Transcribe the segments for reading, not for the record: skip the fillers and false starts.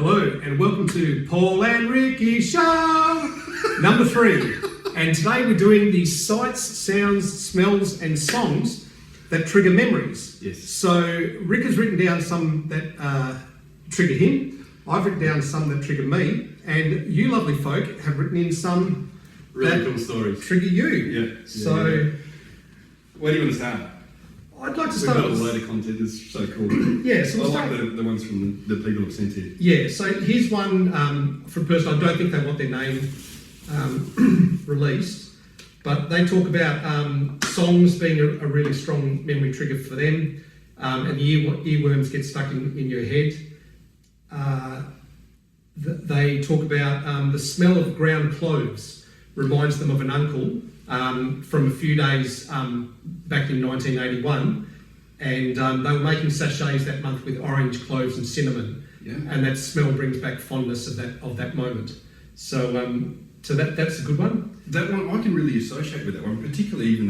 Hello and welcome to Paul and Ricky Show, number 3. And today we're doing the sights, sounds, smells and songs that trigger memories. Yes. So Rick has written down some that trigger him, I've written down some that trigger me, and you lovely folk have written in some Really that cool stories. trigger you. Yeah. So Where do you want to start? I'd like to We've start got a with... load of content. It's so cool. Yeah, so I we'll like start... the ones from the people have sent here. Yeah, so here's one from a person, I don't think they want their name released, but they talk about songs being a really strong memory trigger for them, and the earworms get stuck in your head. They talk about the smell of ground cloves reminds them of an uncle from a few days back in 1981, and they were making sachets that month with orange, cloves and cinnamon, and that smell brings back fondness of that moment. So that's a good one. That one I can really associate with that one, particularly even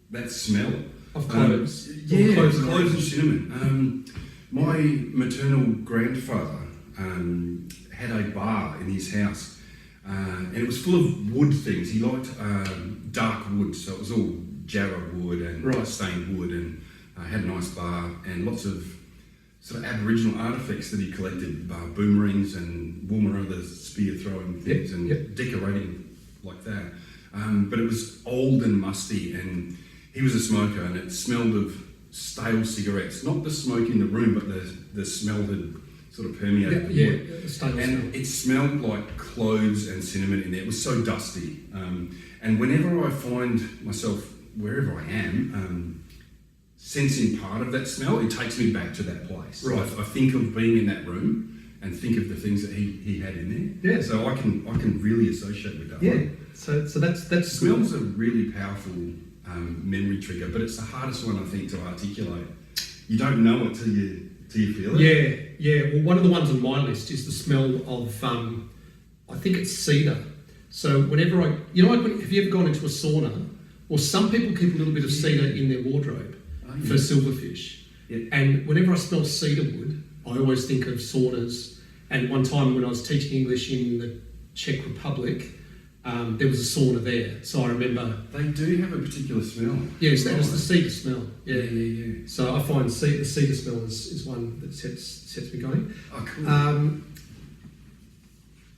that smell Of cloves. Cloves and cinnamon. My maternal grandfather had a bar in his house, and it was full of wood things. He liked dark wood, so it was all jarrah wood and stained wood, and had a nice bar and lots of sort of Aboriginal artefacts that he collected, boomerangs and Woomera spear throwing things and decorating like that. But it was old and musty, and he was a smoker, and it smelled of stale cigarettes. Not the smoke in the room, but the smell had sort of permeated the wood. And it smelled like cloves and cinnamon in there. It was so dusty. And whenever I find myself, wherever I am, sensing part of that smell, it takes me back to that place. Right. I think of being in that room and think of the things that he had in there. Yeah. So I can really associate with that Yeah. one. So that's Smell's a really powerful memory trigger, but it's the hardest one, I think, to articulate. You don't know it till you feel it. Yeah. Well, one of the ones on my list is the smell of I think it's cedar. So whenever have you ever gone into a sauna? Or some people keep a little bit of cedar in their wardrobe for silverfish. Yeah. And whenever I smell cedar wood, I always think of saunas. And one time when I was teaching English in the Czech Republic, there was a sauna there. So I remember... They do have a particular smell. Yes, that was the cedar smell. Yeah. So I find the cedar smell is one that sets me going. Oh, cool.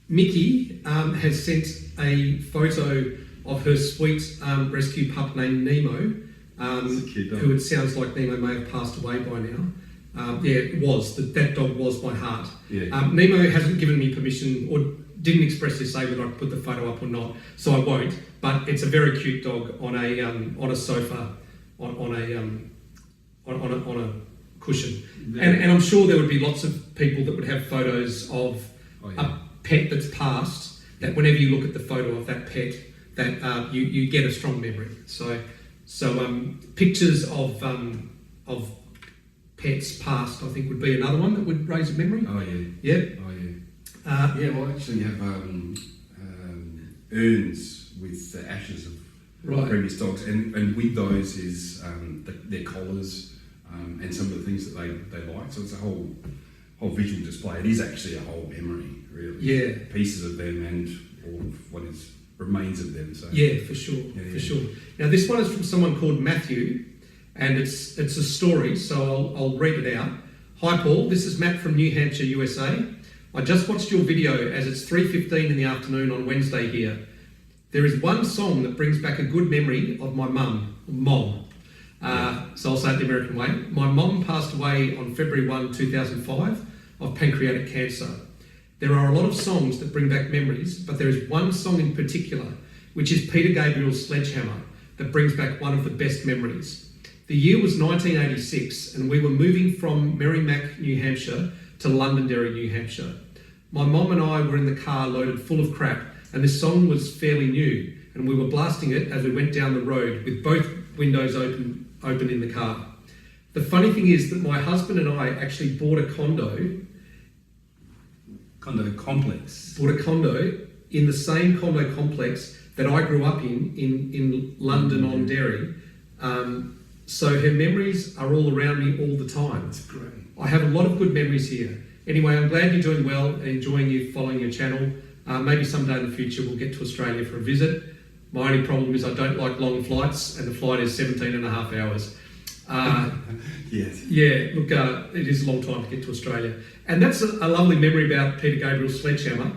Mickey has sent a photo of her sweet rescue pup named Nemo, who it sounds like Nemo may have passed away by now. It was. That dog was my heart. Yeah. Nemo hasn't given me permission or didn't expressly say whether I put the photo up or not, so I won't. But it's a very cute dog on a sofa, on a cushion. Yeah. And I'm sure there would be lots of people that would have photos of a pet that's passed, that whenever you look at the photo of that pet, that you get a strong memory. So pictures of pets past, I think, would be another one that would raise a memory. Oh yeah. Yeah. Oh yeah. Well, I actually have urns with the ashes of previous dogs, and with those is their collars and some of the things that they like. So it's a whole visual display. It is actually a whole memory, really. Yeah. Pieces of them and all of what remains of them. So Yeah, for sure. For sure. Now this one is from someone called Matthew, and it's a story, so I'll read it out. Hi Paul, this is Matt from New Hampshire, USA. I just watched your video as it's 3:15 in the afternoon on Wednesday here. There is one song that brings back a good memory of my mom. So I'll say it the American way. My mom passed away on February 1, 2005 of pancreatic cancer. There are a lot of songs that bring back memories, but there is one song in particular, which is Peter Gabriel's Sledgehammer, that brings back one of the best memories. The year was 1986, and we were moving from Merrimack, New Hampshire to Londonderry, New Hampshire. My mom and I were in the car loaded full of crap, and this song was fairly new, and we were blasting it as we went down the road with both windows open in the car. The funny thing is that my husband and I actually bought a condo complex. Bought a condo in the same condo complex that I grew up in London on Derry. So her memories are all around me all the time. That's great. I have a lot of good memories here. Anyway, I'm glad you're doing well and enjoying you following your channel. Maybe someday in the future we'll get to Australia for a visit. My only problem is I don't like long flights, and the flight is 17 and a half hours. Yes. Yeah, look, it is a long time to get to Australia. And that's a lovely memory about Peter Gabriel's Sledgehammer.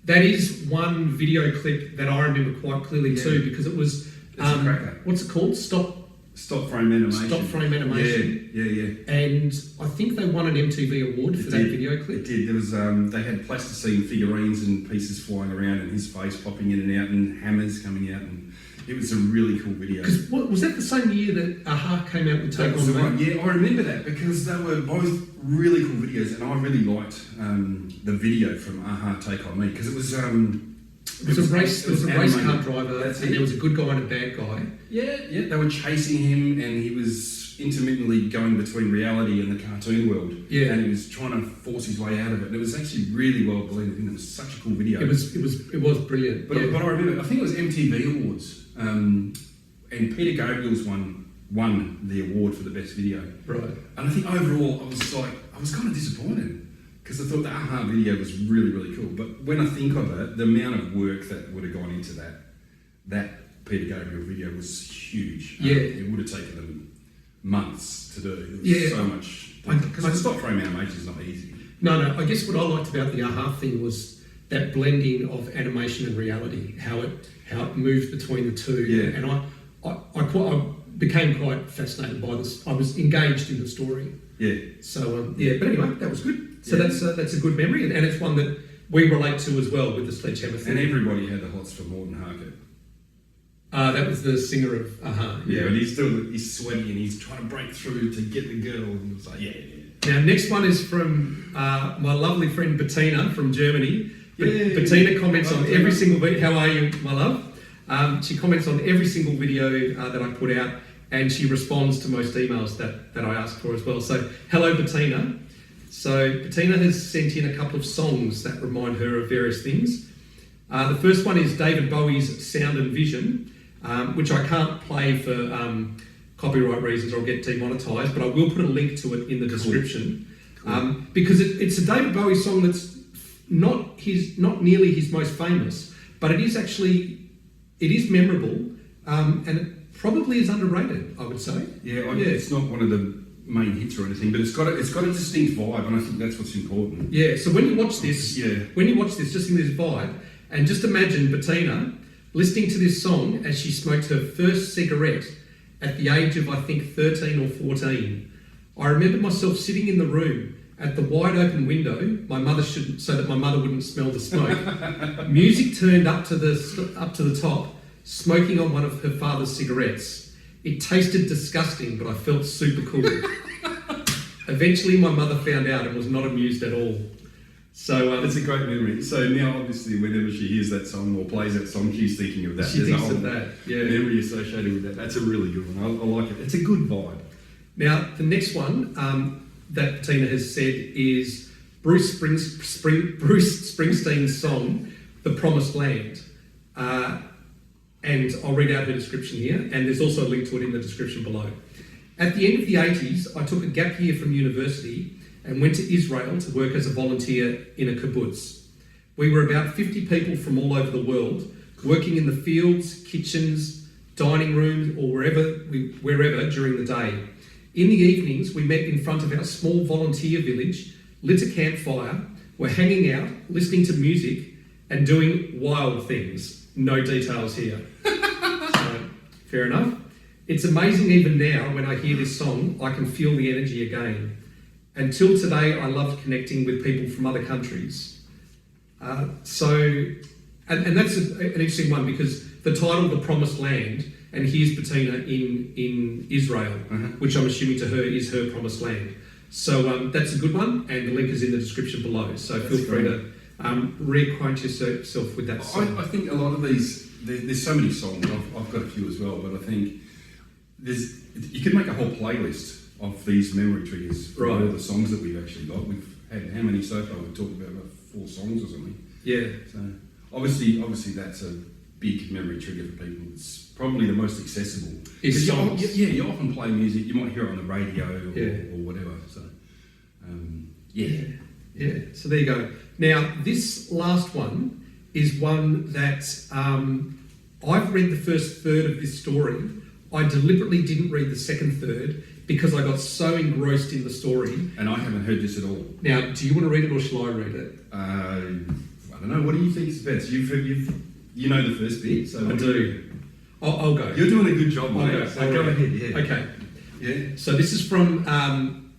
That is one video clip that I remember quite clearly too, because it was, It's a cracker. what's it called? Stop frame animation. Stop frame animation. Yeah. And I think they won an MTV award for that video It clip. did. There was they had plasticine figurines and pieces flying around, and his face popping in and out, and hammers coming out, and it was a really cool video. Because was that the same year that AHA came out with That Take was On the Me? one. Yeah, I remember that because they were both really cool videos, and I really liked the video from AHA Take On Me because it was. It was a race. There was a race car animated. driver, That's and it. there was a good guy and a bad guy. Yeah. They were chasing him, and he was intermittently going between reality and the cartoon world. Yeah. And he was trying to force his way out of it. And it was actually really well blended in. It was such a cool video. It was brilliant. But, yeah. but I remember, I think it was MTV Awards, and Peter Gabriel's won the award for the best video. Right. And I think overall, I was kind of disappointed because I thought the AHA video was really, really cool. But when I think of it, the amount of work that would have gone into that Peter Gabriel video was huge. Yeah. It would have taken them months to do. It was Yeah. so much. I- Because the stop frame animation is not easy. No. I guess what I liked about the AHA thing was that blending of animation and reality, how it moved between the two. Yeah. And I became quite fascinated by this. I was engaged in the story. Yeah. So but anyway, that was good. So Yeah. that's a good memory, and it's one that we relate to as well with the Sledgehammer thing. And everybody had the hots for Morten Harker. That was the singer of AHA. Yeah, and he's sweaty and he's trying to break through to get the girl, and it was like, yeah. Now, next one is from my lovely friend Bettina from Germany. Yay. Bettina comments Hi, on Bettina. every single video. How are you, my love? She comments on every single video that I put out, and she responds to most emails that I ask for as well. So, hello, Bettina. So, Bettina has sent in a couple of songs that remind her of various things. The first one is David Bowie's Sound and Vision, which I can't play for copyright reasons or I'll get demonetized, but I will put a link to it in the description. Because it's a David Bowie song that's not nearly his most famous, but it is memorable, and it probably is underrated, I would say. Yeah, it's not one of the main hits or anything, but it's got a distinct vibe, and I think that's what's important. Yeah, so when you watch this, just in this vibe, and just imagine Bettina listening to this song as she smoked her first cigarette at the age of, I think, 13 or 14. I remember myself sitting in the room at the wide open window, so that my mother wouldn't smell the smoke. Music turned up to the top, smoking on one of her father's cigarettes. It tasted disgusting, but I felt super cool. Eventually, my mother found out and was not amused at all. So It's a great memory. So now, obviously, whenever she hears that song or plays that song, she's thinking of that. She There's thinks a whole of that, yeah. memory associated with that. That's a really good one. I like it. It's a good vibe. Now, the next one that Bettina has said is Bruce Springsteen's song, The Promised Land. And I'll read out her description here, and there's also a link to it in the description below. At the end of the 80s, I took a gap year from university and went to Israel to work as a volunteer in a kibbutz. We were about 50 people from all over the world, working in the fields, kitchens, dining rooms, or wherever during the day. In the evenings, we met in front of our small volunteer village, lit a campfire, were hanging out, listening to music, and doing wild things. No details here. So, fair enough. It's amazing even now when I hear this song, I can feel the energy again. Until today, I loved connecting with people from other countries. And that's an interesting one because the title, The Promised Land, and here's Bettina in Israel, which I'm assuming to her is her promised land. So that's a good one, and the link is in the description below. So feel free to reacquaint yourself with that song. I think a lot of these, there's so many songs. I've got a few as well, but I think you could make a whole playlist of these memory triggers for all the songs that we've actually got. We've had how many so far? We've talked about 4 songs or something. Yeah. So obviously that's a big memory trigger for people. It's probably the most accessible. Is songs. You often play music. You might hear it on the radio or whatever. So yeah. Yeah, so there you go. Now, this last one is one that I've read the first third of this story. I deliberately didn't read the second third because I got so engrossed in the story. And I haven't heard this at all. Now, do you want to read it or shall I read it? I don't know. What do you think is best? You know the first bit, so I do. I'll go. You're doing a good job, mate. I'll go. So go ahead. Yeah. Okay. Yeah. So this is from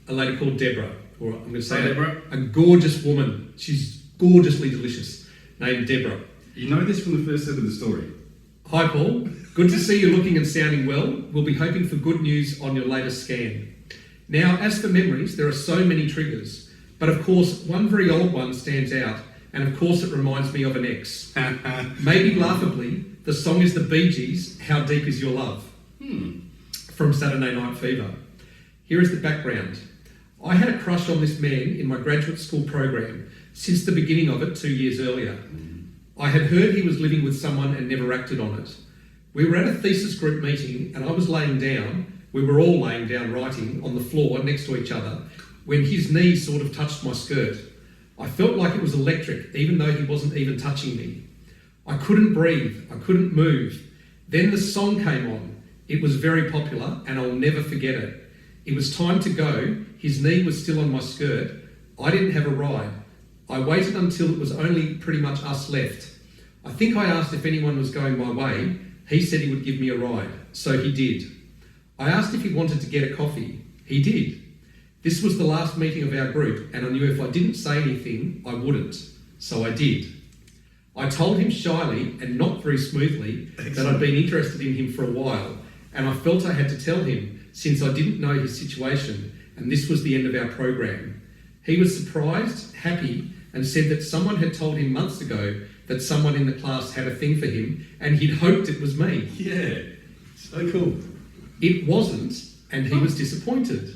a lady called Deborah, or I'm going to say Hi, Deborah. a gorgeous woman. She's gorgeously delicious, named Deborah. You know this from the first third of the story. Hi, Paul. Good to see you looking and sounding well. We'll be hoping for good news on your latest scan. Now, as for memories, there are so many triggers, but of course, one very old one stands out, and of course, it reminds me of an ex. Maybe laughably, the song is the Bee Gees' "How Deep Is Your Love" from Saturday Night Fever. Here is the background. I had a crush on this man in my graduate school program since the beginning of it 2 years earlier. I had heard he was living with someone and never acted on it. We were at a thesis group meeting and I was laying down, we were all laying down writing on the floor next to each other, when his knee sort of touched my skirt. I felt like it was electric, even though he wasn't even touching me. I couldn't breathe, I couldn't move. Then the song came on. It was very popular and I'll never forget it. It was time to go. His knee was still on my skirt. I didn't have a ride. I waited until it was only pretty much us left. I think I asked if anyone was going my way. He said he would give me a ride, so he did. I asked if he wanted to get a coffee. He did. This was the last meeting of our group, and I knew if I didn't say anything, I wouldn't. So I did. I told him shyly and not very smoothly that I'd been interested in him for a while, and I felt I had to tell him since I didn't know his situation, and this was the end of our program. He was surprised, happy, and said that someone had told him months ago that someone in the class had a thing for him, and he'd hoped it was me. Yeah. So cool. It wasn't, and he was disappointed.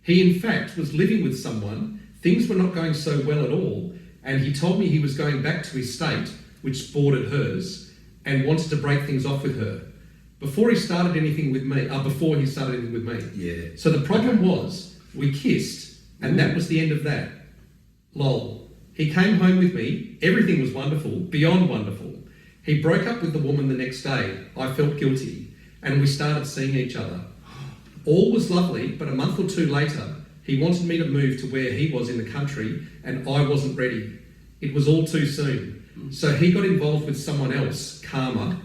He, in fact, was living with someone, things were not going so well at all, and he told me he was going back to his state, which bordered hers, and wanted to break things off with her. Before he started anything with me. Yeah. So the problem was, we kissed, and that was the end of that. Lol. He came home with me, everything was wonderful, beyond wonderful. He broke up with the woman the next day. I felt guilty, and we started seeing each other. All was lovely, but a month or two later, he wanted me to move to where he was in the country, and I wasn't ready. It was all too soon. So he got involved with someone else, Karma,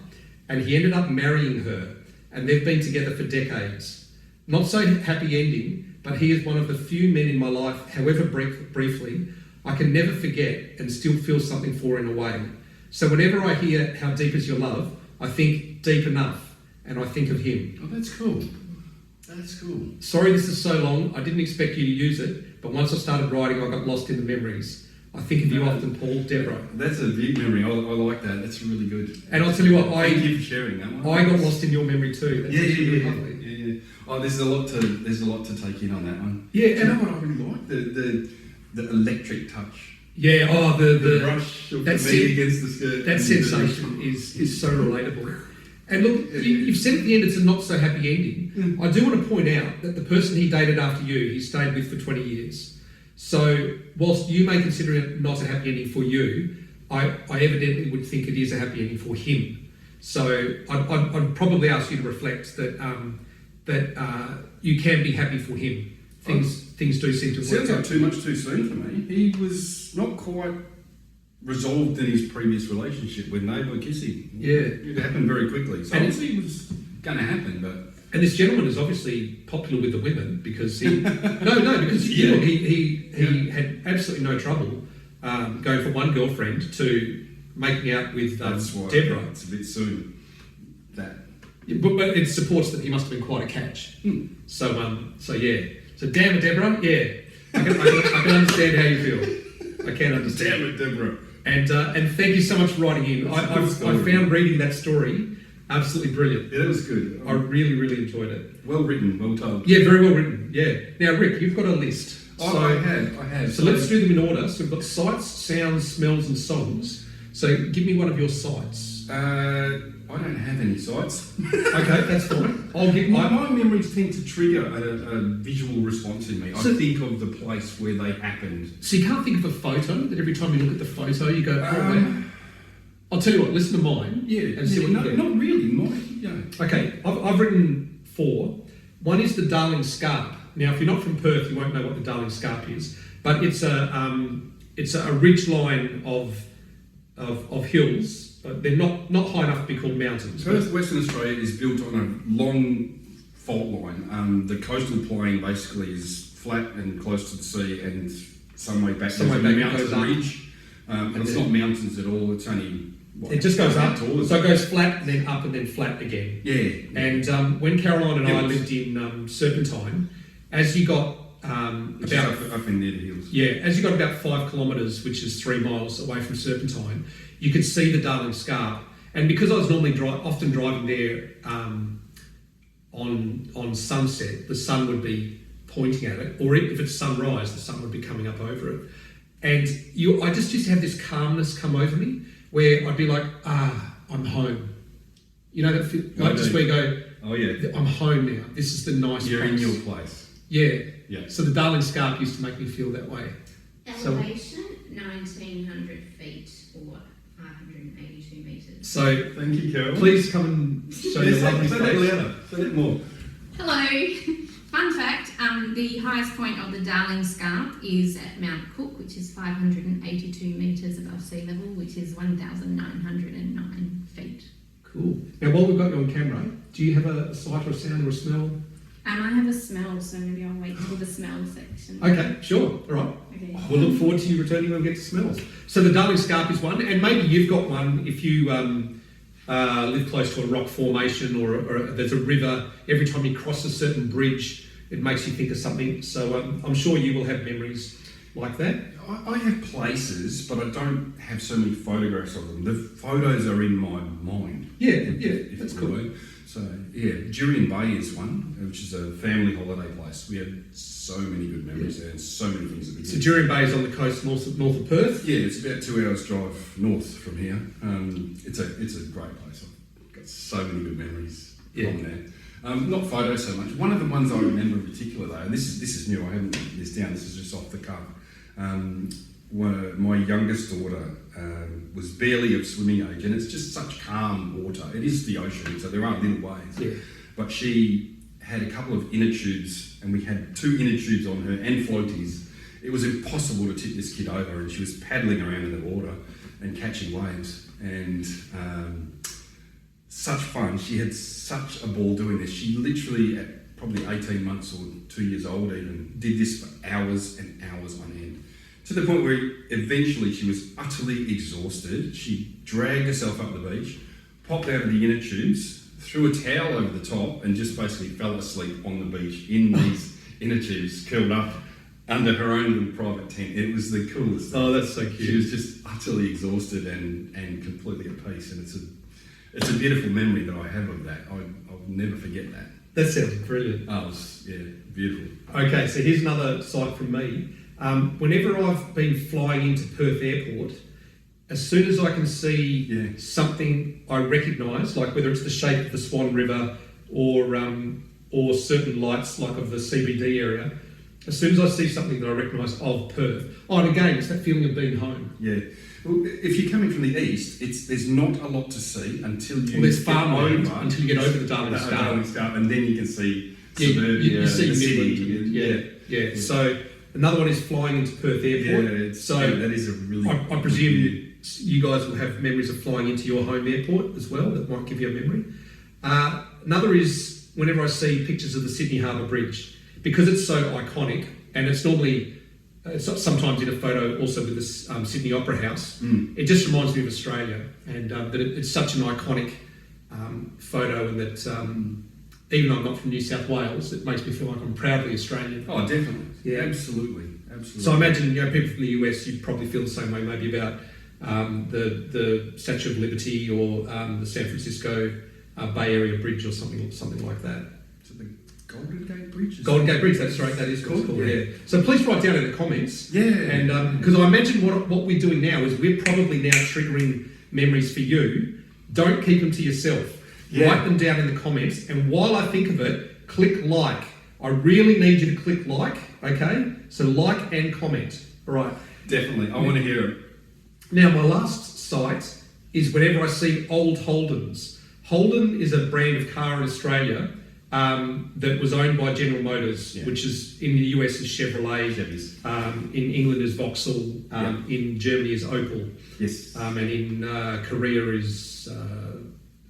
and he ended up marrying her, and they've been together for decades. Not so happy ending, but he is one of the few men in my life, however briefly, I can never forget and still feel something for in a way. So whenever I hear "How Deep Is Your Love," I think deep enough, and I think of him. Oh, that's cool. That's cool. Sorry this is so long, I didn't expect you to use it, but once I started writing I got lost in the memories. I think of you often, Paul. Deborah. That's a big memory. I like that. That's really good. And I'll tell you what, Thank you for sharing that one. I got lost in your memory too. That's really lovely. Yeah. Oh, there's a lot to take in on that one. Yeah, Do you know what I really like? The electric touch. Yeah, The brush of the that's knee against the skirt. that sensation is so relatable. And look, you've said at the end it's a not so happy ending. I do want to point out that the person he dated after you, he stayed with for 20 years. So whilst you may consider it not a happy ending for you, I evidently would think it is a happy ending for him. So I'd probably ask you to reflect that you can be happy for him. Things do seem to work Sounds like out. too much too soon for me. He was not quite resolved in his previous relationship when they were kissing. Yeah. It happened very quickly. So And obviously it was going to happen, but... And this gentleman is obviously popular with the women because he because Yeah. he had absolutely no trouble going from one girlfriend to making out with That's why Deborah. it's a bit soon. That. But it supports that he must have been quite a catch. So yeah. So damn it, Deborah. Yeah, I can understand how you feel. I can understand. Damn it, Deborah. And thank you so much for writing in. That's a I good story. found reading that story absolutely brilliant. Yeah, that was good. I really, really enjoyed it. Well written, well told. Yeah, very well written. Yeah. Now, Rick, you've got a list. Oh, I have. So let's do them in order. So we've got sights, sounds, smells, and songs. So give me one of your sights. I don't have any sights. Okay, that's fine. I'll give My memories tend to trigger a visual response in me. I So- think of the place where they happened. So you can't think of a photo that every time you look at the photo you go, oh, wow. I'll tell you what, listen to mine. Yeah, And see what you no, get. not really. Okay, I've written 4. One is the Darling Scarp. Now, if you're not from Perth, you won't know what the Darling Scarp is, but it's a ridge line of hills. They're not high enough to be called mountains. Perth, Western Australia, is built on a long fault line. The coastal plain basically is flat and close to the sea, and some way back Some way there's a back it mountain goes up. ridge. And it's not mountains at all. It's only It just goes up, tall. so it goes flat, and then up, and then flat again. Yeah. And when Caroline and I Hills. lived in Serpentine, as you got Which is about up in near the hills. as you got about 5 kilometres, which is 3 miles away from Serpentine, you could see the Darling Scarp. And because I was normally often driving there on sunset, the sun would be pointing at it, or if it's sunrise, the sun would be coming up over it. And I just used to have this calmness come over me, where I'd be like, I'm home. You know that feel, like just where you go, Oh yeah. I'm home now. This is the nice You're place. in your place. Yeah. Yeah. So the Darling Scarp used to make me feel that way. Elevation, 1,900 feet or 582 metres. So Thank you, Carol. please come and show your lovely say that place. louder. Say that more. Hello. Fun fact, the highest point of the Darling Scarp is at Mount Cook, which is 582 metres above sea level, which is 1,909 feet. Cool. Now, while we've got you on camera, do you have a sight or a sound or a smell? I have a smell, so maybe I'll wait till the smell section. Okay, sure. All right. Okay. We'll look forward to you returning when we get to smells. So the Darling Scarp is one, and maybe you've got one if you live close to a rock formation or there's a river. Every time you cross a certain bridge, it makes you think of something. So I'm sure you will have memories like that. I have places, but I don't have so many photographs of them. The photos are in my mind. Yeah, if that's you cool. will. So yeah, Jurien Bay is one, which is a family holiday place. We had so many good memories there, and so many things that we So did. Jurien Bay is on the coast north of Perth. Yeah, it's about 2 hours drive north from here. It's a great place. I've got so many good memories from there. Not photos so much. One of the ones I remember in particular though, and this is new. I haven't written this down. This is just off the cuff. My youngest daughter was barely of swimming age, and it's just such calm water. It is the ocean, so there are little waves. Yeah. But she had a couple of inner tubes, and we had 2 inner tubes on her and floaties. It was impossible to tip this kid over, and she was paddling around in the water and catching waves. And such fun. She had such a ball doing this. She literally, at probably 18 months or 2 years old even, did this for hours and hours on end. To the point where eventually she was utterly exhausted. She dragged herself up the beach, popped out of the inner tubes, threw a towel over the top, and just basically fell asleep on the beach in these inner tubes, curled up under her own little private tent. It was the coolest thing. Oh, that's so She cute. was just utterly exhausted and completely at peace, and it's a beautiful memory that I have of that. I'll never forget that. That sounds brilliant. Oh, it was, yeah, beautiful. Okay, so here's another sight from me. Whenever I've been flying into Perth Airport, as soon as I can see something I recognise, like whether it's the shape of the Swan River or certain lights like of the CBD area, as soon as I see something that I recognise of Perth, and again, it's that feeling of being home. Yeah. Well, if you're coming from the east, there's not a lot to see until you There's get farmland over until you get over the Darling the Scarp. Darling Scarp, and then you can see Yeah, suburbia, you see the Midland. city. Yeah. So another one is flying into Perth Airport. That is a really. I presume you guys will have memories of flying into your home airport as well. That might give you a memory. Another is whenever I see pictures of the Sydney Harbour Bridge, because it's so iconic, and it's normally sometimes in a photo also with the Sydney Opera House. It just reminds me of Australia, and that it's such an iconic photo, and that even though I'm not from New South Wales, it makes me feel like I'm proudly Australian. Oh, definitely. Yeah. Absolutely. So I imagine people from the US, you'd probably feel the same way maybe about the Statue of Liberty or the San Francisco Bay Area Bridge or something like that. So the Golden Gate Bridge. Golden Gate Bridge, that's right, that is called. Yeah. So please write down in the comments. Yeah. And because I imagine what we're doing now is we're probably now triggering memories for you don't keep them to yourself. Yeah. Write them down in the comments, and while I think of it, click like. I really need you to click like, okay? So like and comment. All right. Definitely. I want to hear it. Now, my last site is whenever I see old Holdens. Holden is a brand of car in Australia that was owned by General Motors, Yeah. which is in the US is Chevrolet, in England is Vauxhall, in Germany is Opel, Yes. and in Korea is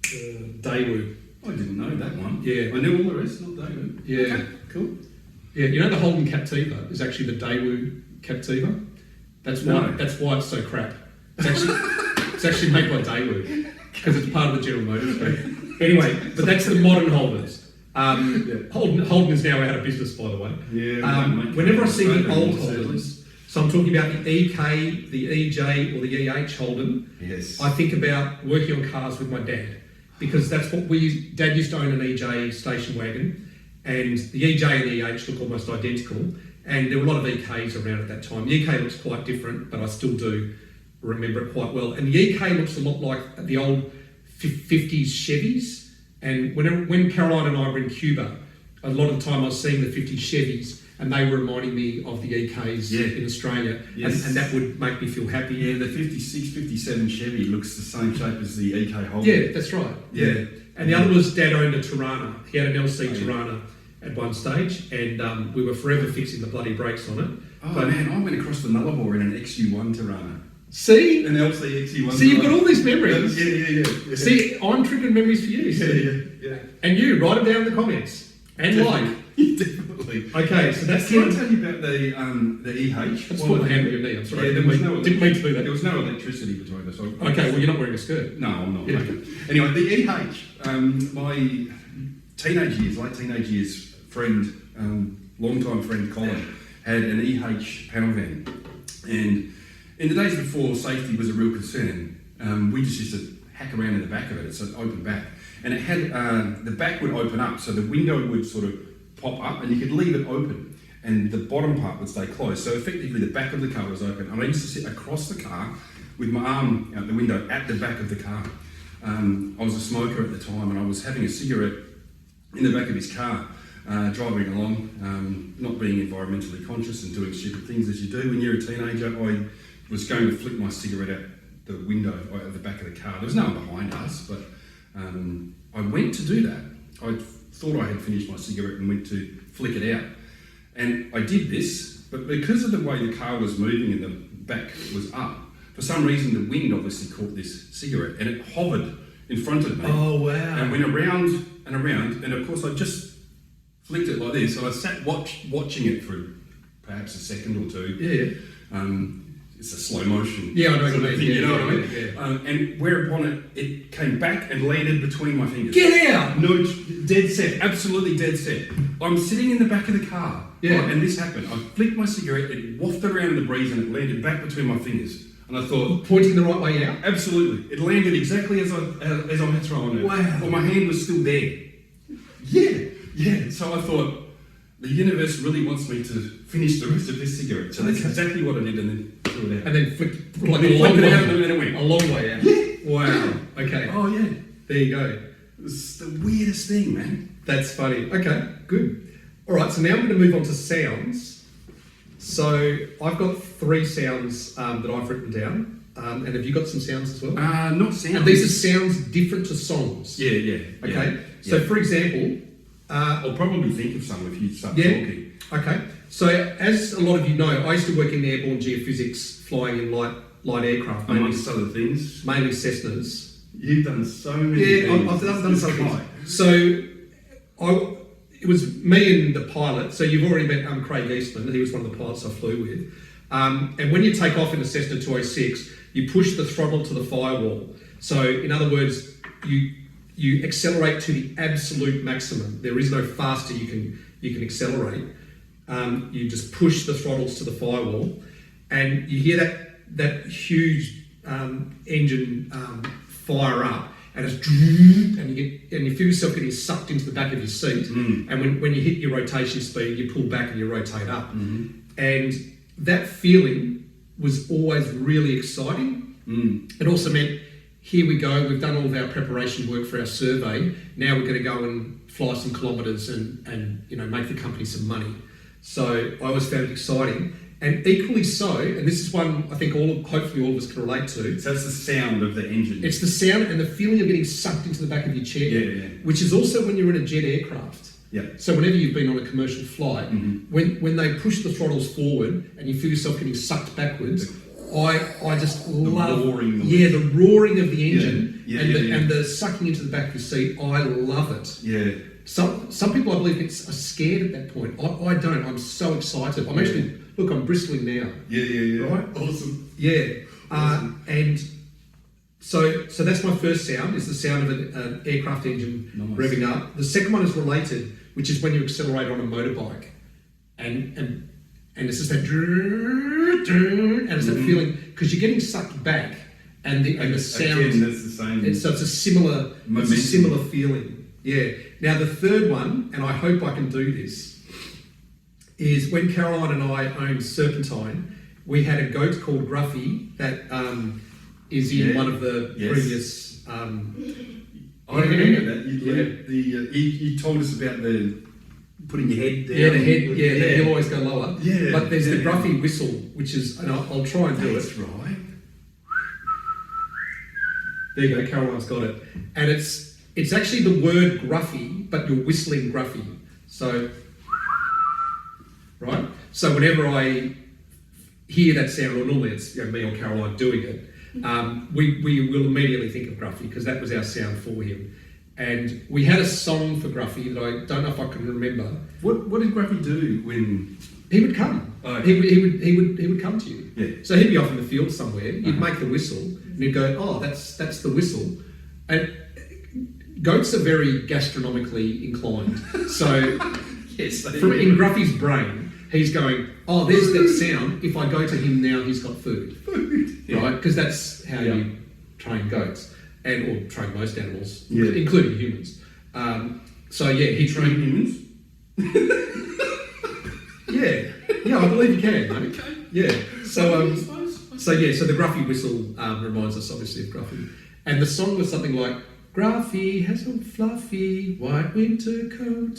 Daewoo. I didn't know that one. Yeah. I knew all the rest, not David. Yeah. Okay, cool. Yeah, you know the Holden Captiva is actually the Daewoo Captiva. That's why. No. That's why it's so crap. It's actually made by Daewoo because it's part of the General Motors group. Anyway, but that's the modern Holdens. Holden is now out of business, by the way. Yeah. Whenever I see the Australia old more sadly. Holdens, so I'm talking about the EK, the EJ, or the EH Holden. Yes. I think about working on cars with my dad because that's what Dad used to own an EJ station wagon, and the EJ and the EH look almost identical. And there were a lot of EKs around at that time. The EK looks quite different, but I still do remember it quite well. And the EK looks a lot like the old 50s Chevys. And when Caroline and I were in Cuba, a lot of the time I was seeing the 50s Chevys, and they were reminding me of the EKs in Australia. Yes. And that would make me feel happy. Yeah, the 56, 57 Chevy looks the same shape as the EK Holden. Yeah, that's right. Yeah. And the other was Dad owned a Tirana. He had an LC Tirana at one stage, and we were forever fixing the bloody brakes on it. Oh But man, I went across the Nullarbor in an XU1 Tirana. see, An LC XU1 see, you've got all these memories. Yeah. See, I'm triggering memories for you. see? Yeah. And you, write them down in the comments. And Definitely. Definitely. Okay, so that's Can I it. tell you about the EH? Let's put the hand on your knee, I'm sorry. Yeah, there was no Didn't mean to do that. There was no electricity between us. Okay, well, you're not wearing a skirt. No, I'm not. Yeah. Okay. Anyway, the EH, my late teenage years friend, longtime friend Colin, had an EH panel van. And in the days before safety was a real concern, we just used to hack around in the back of it, so it opened back. And it had, the back would open up, so the window would sort of pop up and you could leave it open. And the bottom part would stay closed. So effectively the back of the car was open. And I used to sit across the car with my arm out the window at the back of the car. I was a smoker at the time and I was having a cigarette in the back of his car, driving along, not being environmentally conscious and doing stupid things as you do when you're a teenager. I was going to flick my cigarette out the window at the back of the car. There was no one behind us, but I went to do that. I thought I had finished my cigarette and went to flick it out. And I did this, but because of the way the car was moving and the back was up, for some reason the wind obviously caught this cigarette and it hovered in front of me. Oh, wow. And went around and around, and of course I just flicked it like this. So I sat watching it for perhaps a second or two. Yeah. It's a slow motion. Yeah, I know sort what of you mean. thing, you know Yeah, what I mean? yeah. And whereupon it came back and landed between my fingers. Get out! No, dead set, absolutely dead set. I'm sitting in the back of the car, Yeah. right, and this happened. I flicked my cigarette, it wafted around in the breeze, and it landed back between my fingers. And I thought, Pointing the right way out? absolutely, it landed exactly as I had thrown it. Wow. But my hand was still there. Yeah. So I thought, the universe really wants me to finish the rest of this cigarette. So that's Okay. exactly what I did, and then threw it out. And then flicked like Then a long flicked it way out and then it went. A long way out. Yeah. Wow. Okay. Oh yeah, There you go. it was the weirdest thing, man. That's funny. Okay, good. All right, so now I'm going to move on to sounds. So I've got 3 sounds that I've written down. And have you got some sounds as well? Not sound. And these are sounds different to songs. Yeah. Okay. So for example, I'll probably think of some if you start yeah. talking. Okay. So as a lot of you know, I used to work in airborne geophysics, flying in light aircraft, Amongst other things, mainly Cessnas. you've done so many Yeah, things. I've done This some guy. things. So it was me and the pilot. So you've already met Craig Eastman. He was one of the pilots I flew with. And when you take off in a Cessna 206, you push the throttle to the firewall. So in other words, you accelerate to the absolute maximum. There is no faster you can accelerate. You just push the throttles to the firewall, and you hear that huge engine fire up, and it's and you feel yourself getting sucked into the back of your seat. And when you hit your rotation speed, you pull back and you rotate up. And that feeling was always really exciting. It also meant here we go. We've done all of our preparation work for our survey. Now we're going to go and fly some kilometres and make the company some money. So I always found it exciting. And equally so, and this is one I think hopefully all of us can relate to. So it's the sound of the engine. It's the sound and the feeling of getting sucked into the back of your chair, Yeah. which is also when you're in a jet aircraft. Yeah. So whenever you've been on a commercial flight, when they push the throttles forward and you feel yourself getting sucked backwards, I just love roaring noise. the roaring of the engine Yeah, and the sucking into the back of your seat. I love it. Yeah. Some people I believe are scared at that point. I don't. I'm so excited. I'm actually I'm bristling now. Yeah. Right? Awesome. Yeah. And so that's my first sound, is the sound of an aircraft engine revving up. The second one is related, which is when you accelerate on a motorbike. And it's just that and it's that feeling, because you're getting sucked back and the sound. Again, that's the same. So it's a similar feeling. Yeah. Now the third one, and I hope I can do this, is when Caroline and I owned Serpentine, we had a goat called Gruffy that is in one of the previous. I remember that. You told us about the putting your head down. Yeah, the head. Yeah, he'll always go lower. Yeah, but there's the Gruffy whistle, which is, and I'll try and do That's it. right. There you go. Caroline's got it, and it's actually the word Gruffy, but you're whistling Gruffy. So, right. So whenever I hear that sound, or normally it's me or Caroline doing it, we will immediately think of Gruffy, because that was our sound for him. And we had a song for Gruffy that I don't know if I can remember. What did Gruffy do when he would come? Oh, okay. He would come to you. Yeah. So he'd be off in the field somewhere. You'd make the whistle, and you'd go, "Oh, that's the whistle." And goats are very gastronomically inclined. So yes, in Gruffy's brain, he's going, "Oh, there's that sound. If I go to him now, he's got food." Right? Because that's how you train goats. Or train most animals, including humans. He train humans. Yeah, I believe you can, mate. Okay. Yeah. So the Gruffy whistle reminds us obviously of Gruffy, and the song was something like, "Gruffy has a fluffy white winter coat."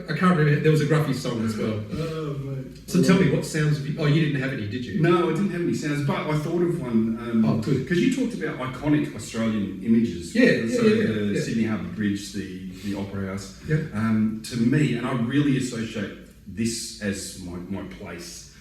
I can't remember. There was a Gruffy song as well. Oh, mate. So tell me, what sounds have you... Oh, you didn't have any, did you? No, I didn't have any sounds, but I thought of one. Oh, good. Because you talked about iconic Australian images. Yeah. Sydney Harbour Bridge, the Opera House. Yeah. To me, and I really associate this as my place,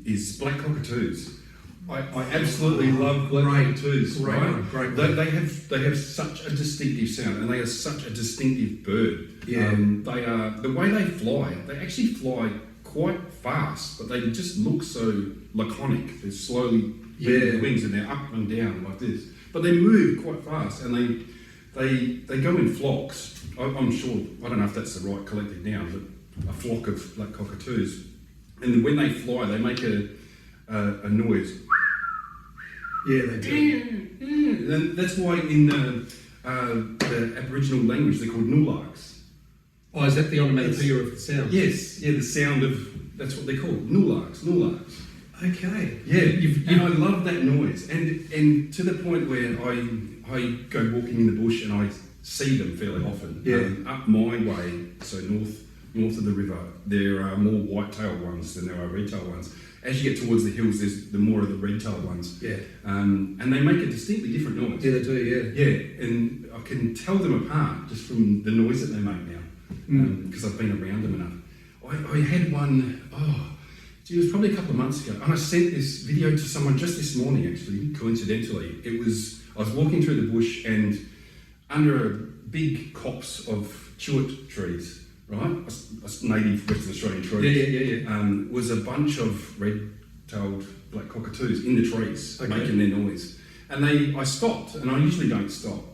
is black cockatoos. I absolutely love black cockatoos. Great. They have such a distinctive sound, and they are such a distinctive bird. Yeah. They are, the way they fly. They actually fly quite fast, but they just look so laconic. They're slowly bending the wings, and they're up and down like this. But they move quite fast, and they go in flocks. I'm sure, I don't know if that's the right collective noun, but a flock of black cockatoos. And when they fly, they make a noise. Yeah, they do. And that's why in the Aboriginal language they're called nullarks. Oh, is that the onomatopoeia of the sound? Yes, the sound of, that's what they're called, nullarks. Okay. Yeah, and I love that noise, and to the point where I go walking in the bush and I see them fairly often. Yeah. Up my way, so north of the river, there are more white-tailed ones than there are red-tailed ones. As you get towards the hills, there's the more of the red-tailed ones. Yeah. And they make a distinctly different noise. Yeah, they do, yeah. Yeah, and I can tell them apart just from the noise that they make now, because I've been around them enough. I had one, it was probably a couple of months ago, and I sent this video to someone just this morning, actually, coincidentally. I was walking through the bush, and under a big copse of chewit trees, right, a native Western Australian tree, Yeah. was a bunch of red-tailed black cockatoos in the trees, making their noise. And I stopped, and I usually don't stop,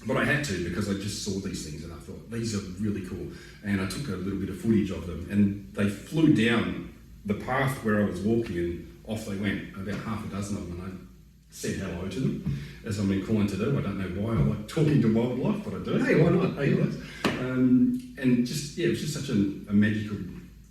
but I had to because I just saw these things and I thought, these are really cool. And I took a little bit of footage of them, and they flew down the path where I was walking, and off they went, about half a dozen of them, and I said hello to them, as I'm inclined to do. I don't know why I like talking to wildlife, but I do. Hey, why not? Hey, And just, it was just such a magical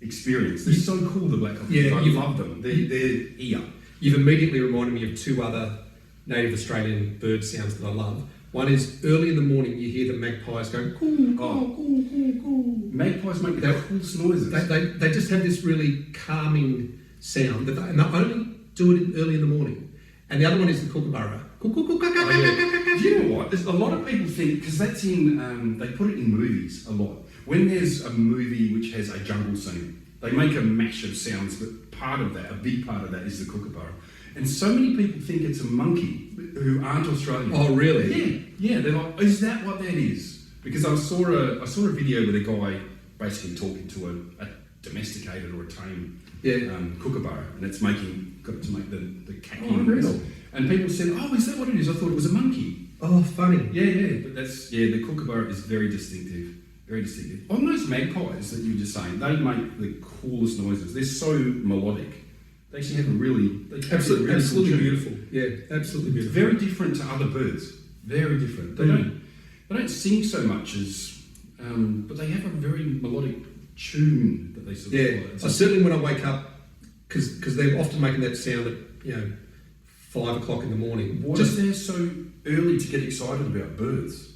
experience. They're so cool, the black cockatoos. Yeah, I love them. They're here. You've immediately reminded me of two other native Australian bird sounds that I love. One is early in the morning you hear the magpies going coo, Oh. coo, coo, coo, coo. Magpies make the coolest noises. They just have this really calming sound, and they only do it early in the morning. And the other one is the kookaburra. Coo, coo, coo, coo, coo, Oh, coo, yeah. coo, coo, Do you know what? There's a lot of people think, because that's in, they put it in movies a lot. When there's a movie which has a jungle scene, they make a mash of sounds, but part of that, a big part of that is the kookaburra. And so many people think it's a monkey who aren't Australian. Oh, really? Yeah. They're like, is that what that is? Because I saw a video with a guy basically talking to a domesticated or a tame kookaburra, and it's got to make the cackling. Oh, really? And people said, "Oh, is that what it is? I thought it was a monkey." Oh, funny. Yeah, but the kookaburra is very distinctive. Very distinctive. On those magpies that you were just saying, they make the coolest noises. They're so melodic. They actually have a really Absolutely cool tune. beautiful. Yeah, absolutely beautiful. Very different to other birds. Very different. They don't sing so much as, but they have a very melodic tune that they sort of Yeah, follow. certainly when I wake up, because they're often making that sound at 5 o'clock in the morning. Why is there so early to get excited about birds?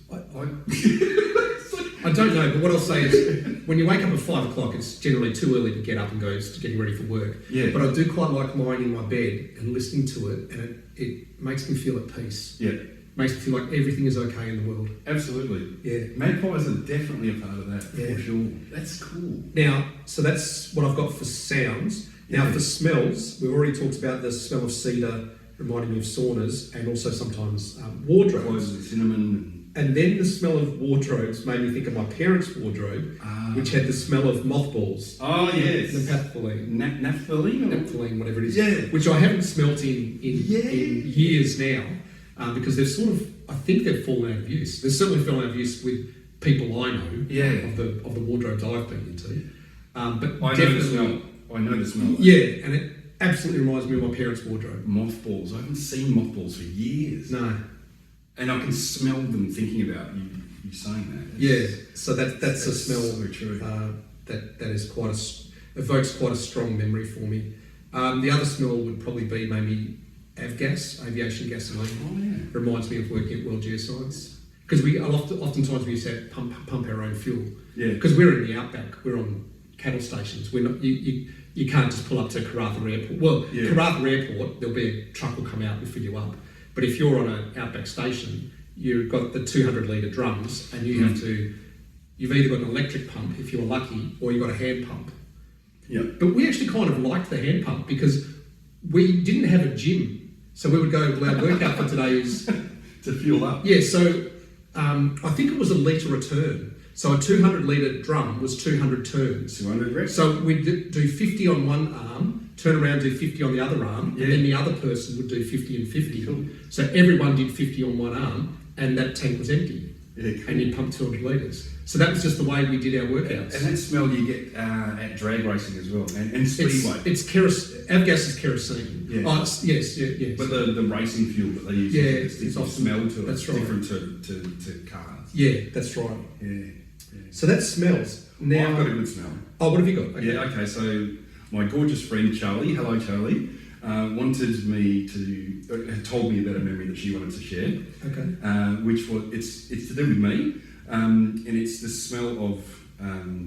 I don't know, but what I'll say is, when you wake up at 5 o'clock, it's generally too early to get up and go to getting ready for work. Yeah. But I do quite like lying in my bed and listening to it, and it makes me feel at peace. Yeah, Makes me feel like everything is okay in the world. absolutely. Yeah. Magpies are definitely a part of that, Yeah. for sure. That's cool. Now, so that's what I've got for sounds. Now, Yeah. for smells, we've already talked about the smell of cedar reminding me of saunas, and also sometimes wardrobes. Cloves and cinnamon. And then the smell of wardrobes made me think of my parents' wardrobe, which had the smell of mothballs. Oh, yes. Naphthalene. Naphthalene? Naphthalene, whatever it is. Yeah. Which I haven't smelt in Yeah. years now, because they've sort of, I think they've fallen out of use. They've certainly fallen out of use with people I know Yeah. of the wardrobes I've been into. But I know the definitely, smell. I know the smell. yeah, and it absolutely reminds me of my parents' wardrobe. Mothballs. I haven't seen mothballs for years. No. And I can smell them thinking about you saying that. Yeah, so that's a smell so true. that is evokes quite a strong memory for me. The other smell would probably be maybe avgas, aviation gasoline. Oh, yeah. Reminds me of working at World Geoscience, because oftentimes we used to pump our own fuel. Yeah. Because we're in the outback, we're on cattle stations. We're not you can't just pull up to Karratha Airport. Well, Yeah. Karratha Airport, there'll be a truck will come out and fill you up. But if you're on an outback station, you've got the 200 litre drums, and you've either got an electric pump if you're lucky, or you've got a hand pump. Yeah. But we actually kind of liked the hand pump because we didn't have a gym. So we would go, well, our workout for today is... To fuel up. Yeah, so I think it was a litre a turn. So a 200 litre drum was 200 turns. 200 reps. So we'd do 50 on one arm, turn around, do 50 on the other arm, Yeah. and then the other person would do 50 and 50. Cool. So everyone did 50 on one arm, and that tank was empty. Yeah, cool. And you pumped 200 litres. So that was just the way we did our workouts. And that smell you get at drag racing as well, and speedway. It's kerosene. Avgas is kerosene. Yeah. Oh, yes. But the racing fuel that they use, Yeah, it's it's often- smell to it. that's It's right. different to cars. Yeah, that's right. Yeah. So that smells. Now, I've got a good smell. oh, what have you got? Okay. Yeah, okay, so my gorgeous friend Charlie, hello Charlie, wanted me to, told me about a memory that she wanted to share, Okay. which was, it's to do with me, and it's the smell of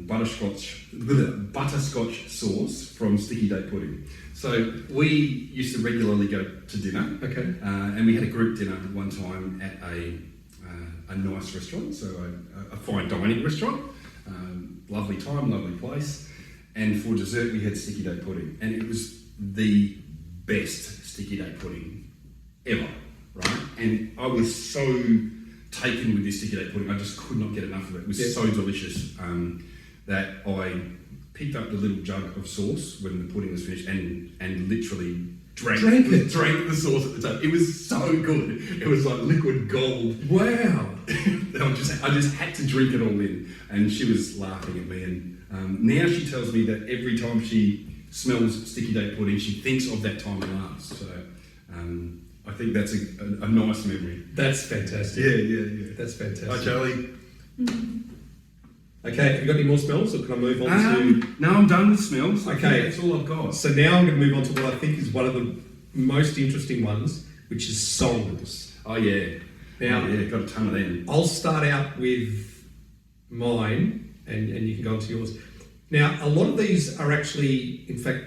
butterscotch sauce from sticky date pudding. So we used to regularly go to dinner, Okay. and we had a group dinner one time at a nice restaurant, so a fine dining restaurant. Lovely time, lovely place. And for dessert, we had sticky date pudding, and it was the best sticky date pudding ever, right? And I was so taken with this sticky date pudding, I just could not get enough of it. It was Yeah. so delicious that I picked up the little jug of sauce when the pudding was finished and literally drank the sauce at the time. It was so good. It was like liquid gold. Wow. I just had to drink it all in, and she was laughing at me. And now she tells me that every time she smells sticky date pudding, she thinks of that time last. So I think that's a nice memory. That's fantastic. Yeah. That's fantastic. Hi, Charlie. Okay, have you got any more smells, or can I move on No, I'm done with smells. I Okay. think that's all I've got. to... So now I'm going to move on to what I think is one of the most interesting ones, which is songs. Oh yeah. Now, yeah, got a ton of them. I'll start out with mine, and you can go on to yours. Now, a lot of these are actually, in fact,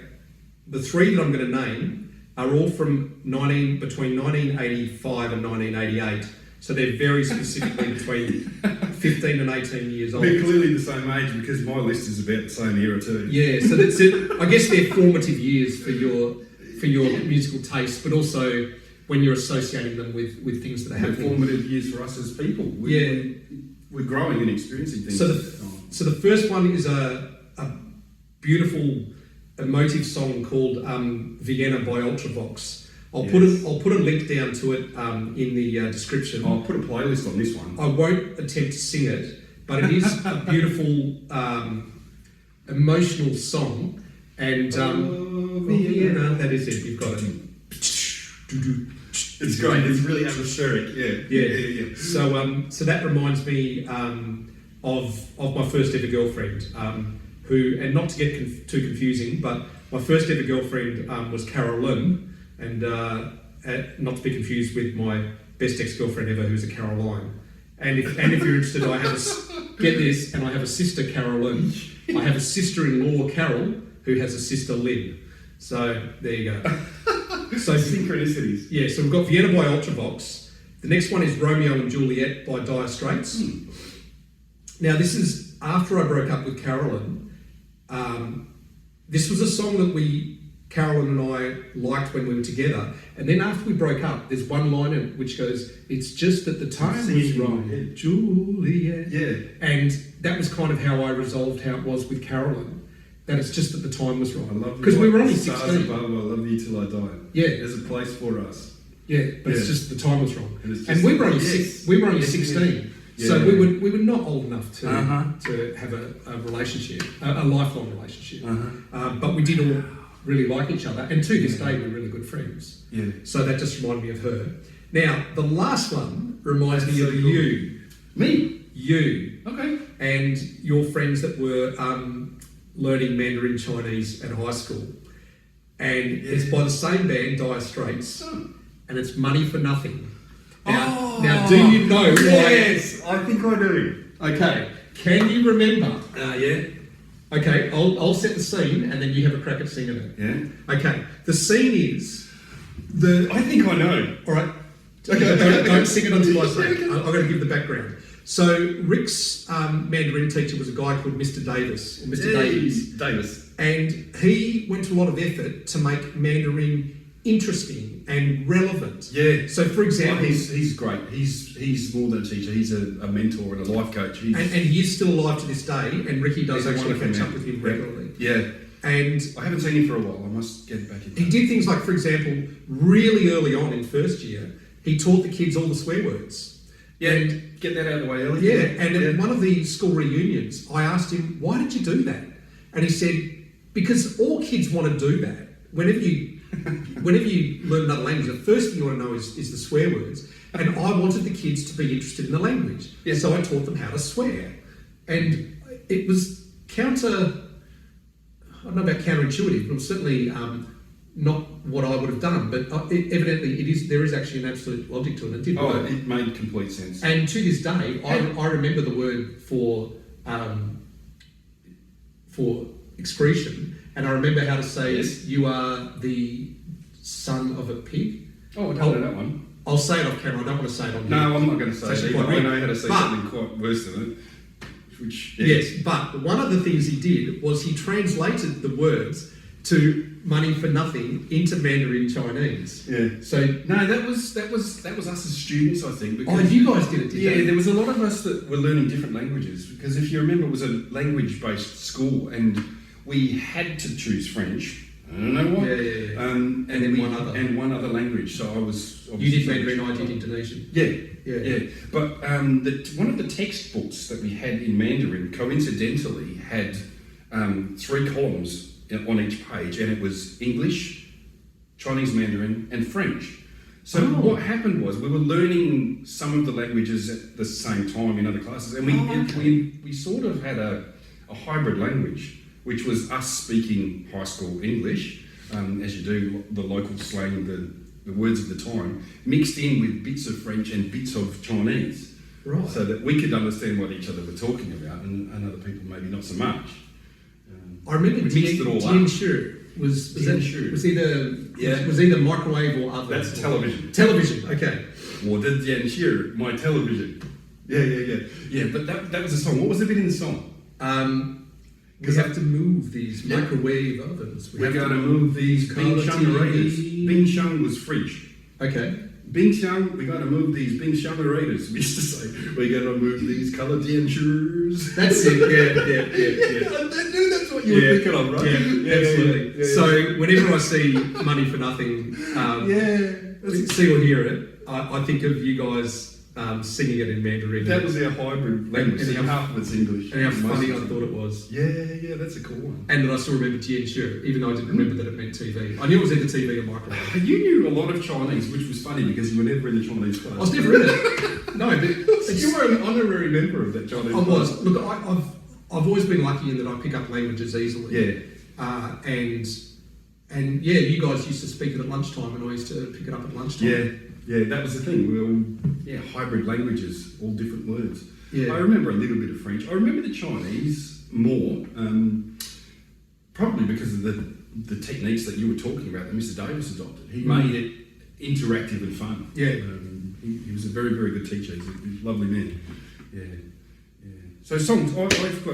the three that I'm going to name are all from between 1985 and 1988. So they're very specifically between 15 and 18 years old. We're clearly the same age because my list is about the same era too. Yeah, so that's it. I guess they're formative years for your musical taste, but also when you're associating them with things that are They're happening. formative years for us as people. We're growing and experiencing things. So the first one is a beautiful, emotive song called Vienna by Ultravox. I'll put a link down to it in the description. I'll put a playlist on this one. I won't attempt to sing it, but it is a beautiful, emotional song. And Vienna, that is it. You've got it. It's great. It's really atmospheric. Yeah. So that reminds me of my first ever girlfriend, who, and not to get too confusing, but my first ever girlfriend was Carol Lynn, and not to be confused with my best ex-girlfriend ever, who's a Caroline. And if you're interested, I have get this, and I have a sister, Carolyn. I have a sister-in-law, Carol, who has a sister, Lynn. So there you go. So synchronicities. Yeah, so we've got Vienna by Ultravox. The next one is Romeo and Juliet by Dire Straits. Now, this is after I broke up with Carolyn. This was a song that Carolyn and I liked when we were together. And then after we broke up, there's one line in it which goes, "It's just that the time was right, Juliet." Yeah. And that was kind of how I resolved how it was with Carolyn. That it's just that the time was right. I love because we were only Stars 16. above, I love you till I die. Yeah. There's a place for us. Yeah, but Yeah. it's just the time was wrong. And it's just- And we were only yes. we were only Yes, 16. yeah. So Yeah. we were not old enough to Uh-huh. have a relationship, a lifelong relationship. Uh-huh. But we did all really like each other, and to this day we're really good friends. Yeah. So that just reminded me of her. Now the last one reminds me So of cool. you. Me? You Okay. and your friends that were learning Mandarin Chinese at high school. And it's by the same band, Dire Straits, and it's Money for Nothing. Now do you know why? Yes, I think I do. Okay, can you remember? Yeah. Okay, I'll set the scene and then you have a crack at singing it. Yeah. Okay, the scene is I think I know. all right. Okay. Don't sing it until I say it. I've got to give the background. So Rick's Mandarin teacher was a guy called Mr. Davis, or Mr. Davies, and he went to a lot of effort to make Mandarin interesting and relevant. Yeah. So, for example, he's great. He's more than a teacher. He's a mentor and a life coach. and he is still alive to this day, and Ricky does He's a actually wonderful catch man. up with him Yeah. regularly. Yeah. And I haven't seen him for a while. I must get back in. he did things like, for example, really early on in first year, he taught the kids all the swear words. Yeah. And Get that out of the way early. yeah, and at one of the school reunions, I asked him, "Why did you do that?" And he said, "Because all kids want to do that. Whenever you learn another language, the first thing you want to know is the swear words. And I wanted the kids to be interested in the language. Yeah. So I taught them how to swear. And it was I don't know about counterintuitive, but it was certainly not what I would have done. But evidently there is actually an absolute logic to it. It did Oh, work. it made complete sense. And to this day, I remember the word for excretion, and I remember how to say, Yes. "You are the son of a pig." Oh, I don't know that one. I'll say it off camera. I don't want to say it on No, here. I'm not going to say It's it. actually I quite know weird. how to say But- something quite worse than it. Which Yes, but one of the things he did was he translated the words to money for nothing into Mandarin Chinese. Yeah. So, No, that was us as students, I think. oh, Because you guys did it, did yeah, you? there was a lot of us that were learning different languages because if you remember, it was a language-based school, and we had to choose French. I don't know why. Yeah. And then we, one other. and one other language. So I was. You did obviously Mandarin, I French. did Indonesian. Yeah. But one of the textbooks that we had in Mandarin coincidentally had 3 columns on each page, and it was English, Chinese Mandarin, and French. So what happened was we were learning some of the languages at the same time in other classes, and we sort of had a hybrid language, which was us speaking high school English, as you do, the local slang, the words of the time, mixed in with bits of French and bits of Chinese. Right. So that we could understand what each other were talking about, and other people maybe not so much. I remember we mixed it all Tien up. Shu was Tien that, Shu. was either Yeah. was either microwave or oven. That's television. Television. Okay. 我的电视, my television. Yeah. But that was a song. What was the bit in the song? We have to move these microwave ovens. We're have going to to move these colour Bing Shang Raiders. TV. Bing Shang was French. Okay. Bing Shang, we're going to move these Bing Shang Raiders. We used to say, we're going to move these colour tinctures. That's it. Yeah. I knew that's what you were thinking of, right? Yeah, absolutely. Yeah. So whenever I see Money for Nothing, see or hear it, I think of you guys singing it in Mandarin. That was our hybrid language. And So half of it's English. and how most funny of I it's- thought it was. Yeah, that's a cool one. And that I still remember Tien Shu, even though I didn't remember that it meant TV. I knew it was either TV or microwave. You knew a lot of Chinese, which was funny because you were never in the Chinese class. I was never in it. No, but So you were an honorary member of that Chinese I was. class. Look, I've always been lucky in that I pick up languages easily. Yeah. And yeah, you guys used to speak it at lunchtime, and I used to pick it up at lunchtime. Yeah, that was the thing. We were all hybrid languages, all different words. Yeah. I remember a little bit of French. I remember the Chinese more, probably because of the techniques that you were talking about that Mr. Davis adopted. He made it interactive and fun. Yeah. He was a very, very good teacher. He's a lovely man. Yeah. So songs, I've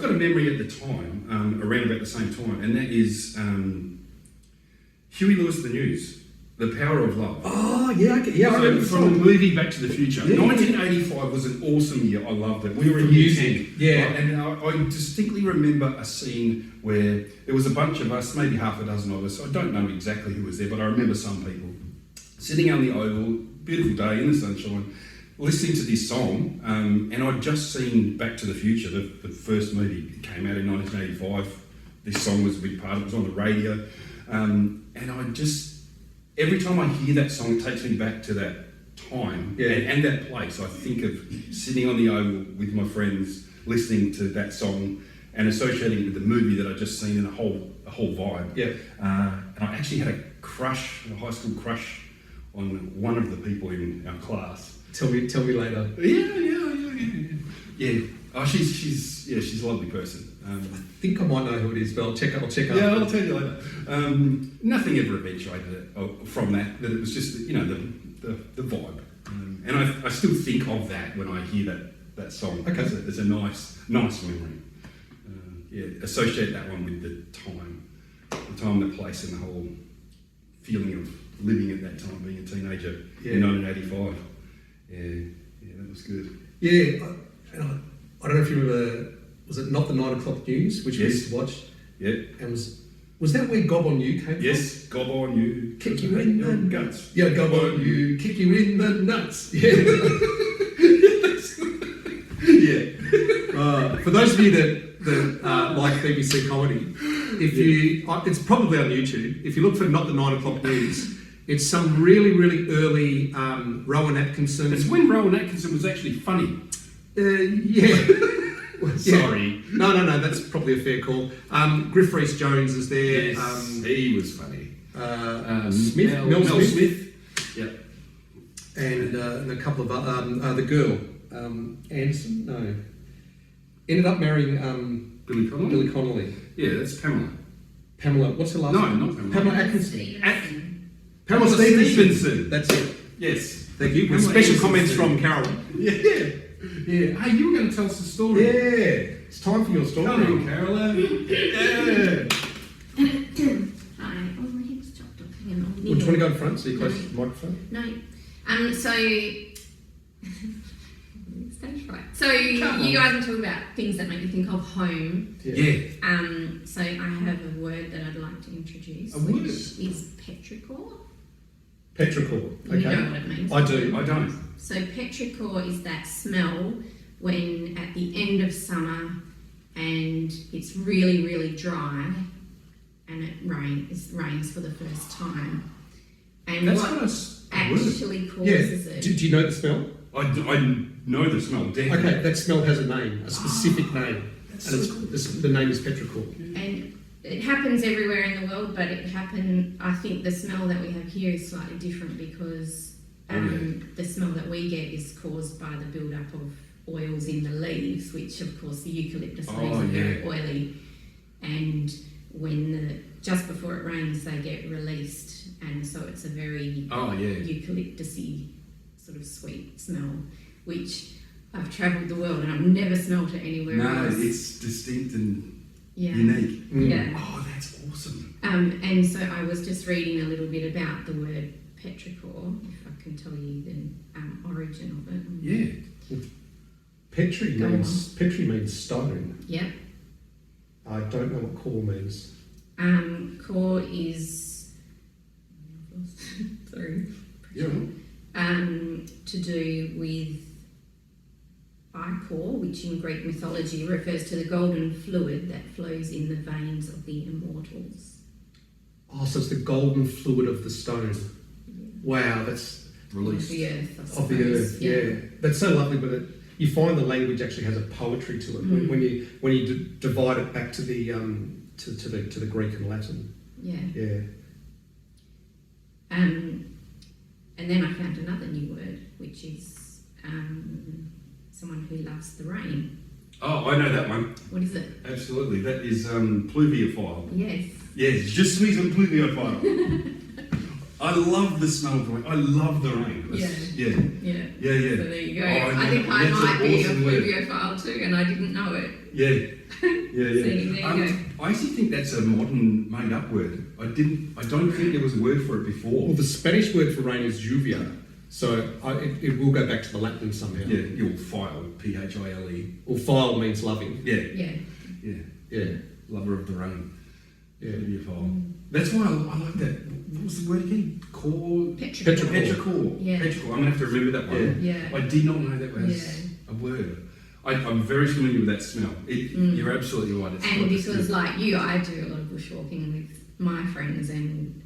got a memory at the time, around about the same time, and that is Huey Lewis the News. The Power of Love. Oh, yeah, okay. Yeah, I So remember the from the song. movie Back to the Future. Yeah. 1985 was an awesome year. I loved it. We were in For year music, 10. yeah. Right? And I distinctly remember a scene where there was a bunch of us, maybe half a dozen of us. I don't know exactly who was there, but I remember some people sitting on the Oval, beautiful day in the sunshine, listening to this song. And I'd just seen Back to the Future, the first movie. It came out in 1985. This song was a big part of it. It was on the radio. And I just... Every time I hear that song, it takes me back to that time and that place. I think of sitting on the Oval with my friends, listening to that song and associating it with the movie that I'd just seen in a whole vibe. Yeah. And I actually had a high school crush on one of the people in our class. Tell me later. Yeah. Oh, she's a lovely person. I think I might know who it is, but I'll check up. I'll tell you later. Nothing ever eventuated from that. That it was just the vibe, and I still think of that when I hear that song. Okay. It's a nice memory. Associate that one with the time, the place, and the whole feeling of living at that time, being a teenager in 1985. Yeah, that was good. Yeah, I don't know if you remember. Was it Not the 9 O'Clock News, which we used to watch? Yeah. And was that where Gob on You came Yes, gob on you. Kick you in the your guts. from? Yeah, Gob on You, kick you in the nuts. Yeah. Yeah. For those of you that like BBC comedy, it's probably on YouTube. If you look for Not the 9 O'Clock News, it's some really, really early Rowan Atkinson. It's when Rowan Atkinson was actually funny. Yeah. Sorry. No, that's probably a fair call. Griff Rhys-Jones is there. Yes, he was funny. Smith, Mel Smith. Yeah. And a couple of the girl, Anderson. No, ended up marrying Billy Connolly? Billy Connolly. Yeah, that's Pamela. Pamela. What's her last No, name? not Pamela. Pamela Atkinson. Stevenson. Pamela Stevenson. That's it. Yes. Thank you. With Pamela special Atkinson. comments from Carolyn. Yeah. Hey, you were going to tell us a story. Yeah, it's time for your story. Come on, Caroline. Yeah. Hi. Oh, my hips chopped off. Hang on. Well, do you want to go in front so you're close to the microphone? No. So. Stage fright. So you guys were talking about things that make you think of home. Yeah. So I have a word that I'd like to introduce, A word? which is petrichor. Petrichor. You know Okay. what it means. I do. I don't. So petrichor is that smell when at the end of summer and it's really, really dry and it rains for the first time. And That's what kind of actually Yeah. causes it. Do you know the smell? I know the smell, definitely. Okay, that smell has a name, a specific name, and the name is petrichor. And it happens everywhere in the world, but I think the smell that we have here is slightly different because the smell that we get is caused by the build-up of oils in the leaves, which of course the eucalyptus leaves are very oily, and just before it rains they get released, and so it's a very eucalyptusy sort of sweet smell, which I've travelled the world and I've never smelt it anywhere else. No, it's distinct and unique. Yeah. Oh, that's awesome. And so I was just reading a little bit about the word petrichor, if I can tell you the origin of it. Yeah. Petri means stone. Yep. I don't know what core means. Core is sorry. Yeah. To do with ichor, which in Greek mythology refers to the golden fluid that flows in the veins of the immortals. Oh, so it's the golden fluid of the stone. Yeah. Wow, that's Released. Of the earth, I suppose. of the earth. Yeah, that's so lovely. But you find the language actually has a poetry to it when you divide it back to the to the Greek and Latin. Yeah. Yeah. And then I found another new word, which is someone who loves the rain. Oh, I know that one. What is it? Absolutely. That is pluviophile. Yes. Yes, just squeeze on pluviophile. I love the smell of the rain. I love the rain. Yeah. Yeah. So there you go. Oh, I think I that's might an be a awesome word. pluviophile too, and I didn't know it. Yeah. Yeah. there you go. I actually think that's a modern made-up word. I don't think there was a word for it before. Well, the Spanish word for rain is lluvia, so it will go back to the Latin somehow. Yeah, your file, phile. Or file means loving. Yeah. Yeah. Yeah. Yeah. Lover of the rain. Yeah. Pluviophile. That's why I like that. What was the word again? Petrichor. Petrichor. Yeah. Petrichor. I'm gonna have to remember that one. Yeah. I did not know that was a word. I'm very familiar with that smell. You're absolutely right. It's And like because, like you, I do a lot of bushwalking with my friends, and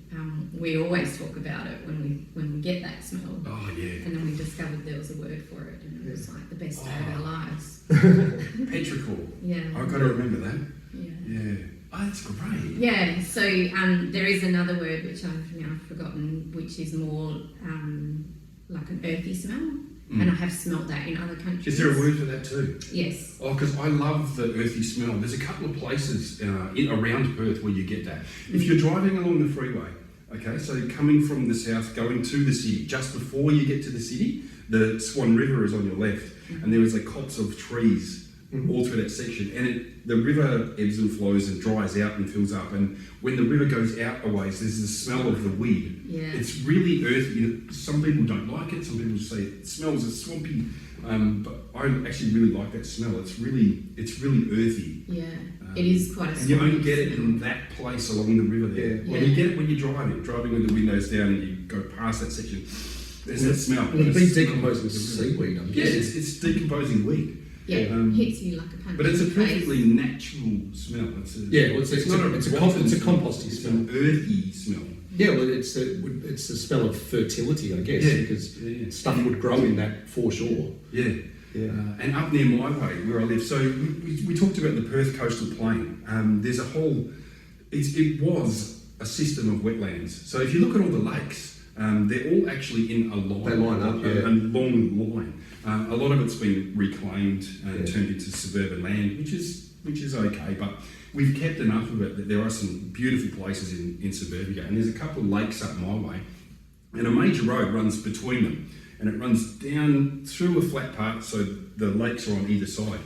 we always talk about it when we get that smell. Oh yeah. And then we discovered there was a word for it, and it was like the best day of our lives. Petrichor. Yeah. I've got to remember that. Yeah. Yeah. Oh, that's great. Yeah. So there is another word which I've now forgotten, which is more like an earthy smell, and I have smelt that in other countries. Is there a word for that too? Yes. Oh, because I love the earthy smell. There's a couple of places around Perth where you get that. If you're driving along the freeway, okay, so coming from the south, going to the city, just before you get to the city, the Swan River is on your left, and there is a copse of trees all through that section, and the river ebbs and flows and dries out and fills up, and when the river goes out a ways, there's the smell of the weed. Yeah. It's really earthy. Some people don't like it. Some people say it smells as swampy, but I actually really like that smell. It's really earthy. Yeah. It is quite a And you only strong get it smell. in that place along the river there. Yeah. When you get it when you're driving with the windows down and you go past that section, there's that smell. Well, it'd be It's decomposing smell. seaweed, I'm Yeah, guessing. it's decomposing weed. Yeah. Um, Hits you like a punch. But it's a in the face. perfectly natural smell. It's a, Yeah, well, it's a composty It's smell. an earthy smell. Yeah, well, it's the smell of fertility, I guess, Yeah. because Yeah. stuff would grow in that foreshore. Yeah. Yeah. And up near my way, where I live, so we talked about the Perth coastal plain. There's a whole, it was a system of wetlands. So if you look at all the lakes, they're all actually in a line. They line up, yeah. A long line. A lot of it's been reclaimed and Yeah. turned into suburban land, which is okay, but we've kept enough of it that there are some beautiful places in suburbia, and there's a couple of lakes up my way, and a major road runs between them, and it runs down through a flat part, so the lakes are on either side,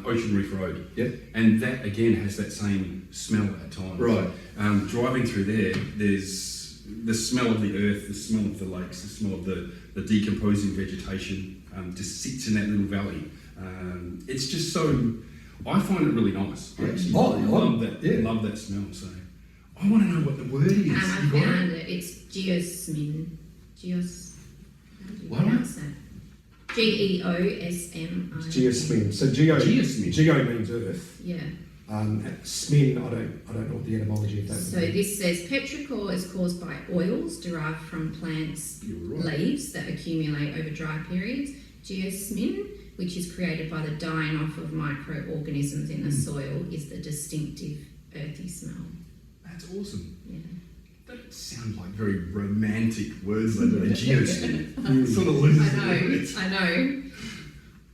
Ocean Reef Road. Yep. And that again has that same smell at times. Right. Driving through there's the smell of the earth, the smell of the lakes, the smell of the decomposing vegetation just sits in that little valley. It's just so, I find it really nice. I actually love that smell. So I want to know what the word is. And I You got found it. It's geosmin. How do you What? pronounce that? Geosmi. Geosmin. So geo means earth. Yeah. Smin, I don't know what the etymology of that So would be. this says petrichor is caused by oils derived from plants' You're right. leaves that accumulate over dry periods. Geosmin, which is created by the dying off of microorganisms in the soil, is the distinctive earthy smell. That's awesome. Yeah. That sound like very romantic words, like a geosmin. Sort of loses I know. You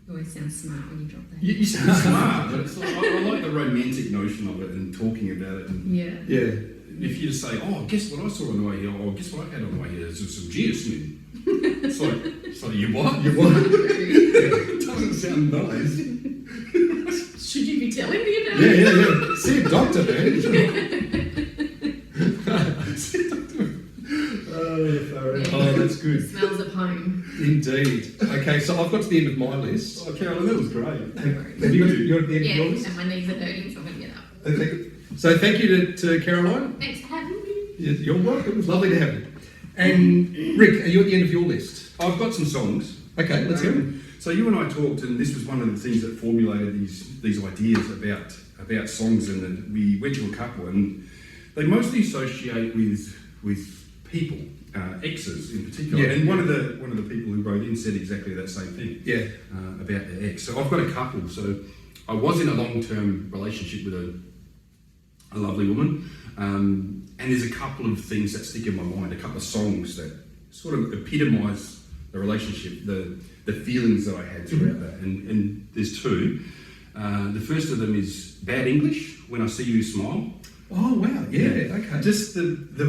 always sound smart when you drop that. You sound smart, but it's like, I like the romantic notion of it and talking about it. And Yeah. Yeah. if you just say, "Oh, guess what I saw on the way here," or "Guess what I had on the way here," there's some geosmin. It's like you what? You what? It doesn't sound nice. Should you be telling me about Yeah, it? yeah, yeah. See a doctor, Oh, Oh, that's good. Smells of home. Indeed. Okay, so I've got to the end of my list. Oh, Carolyn, that was great. Have you got you're at the end of your Yeah, list? and my knees are hurting, so I'm going to get up. So thank you to Caroline. Thanks for having me. You're welcome. It was lovely to have you. And Rick, are you at the end of your list? I've got some songs. Okay, let's hear them. So you and I talked, and this was one of the things that formulated these ideas about songs, and that we went to a couple, and they mostly associate with people, exes in particular. Yeah. And one of the people who wrote in said exactly that same thing. Yeah. About their ex. So I've got a couple. So I was in a long-term relationship with a lovely woman, and there's a couple of things that stick in my mind, a couple of songs that sort of epitomise the relationship, the feelings that I had throughout that. And there's two. The first of them is Bad English, When I See You Smile. Oh wow, yeah, okay. Just the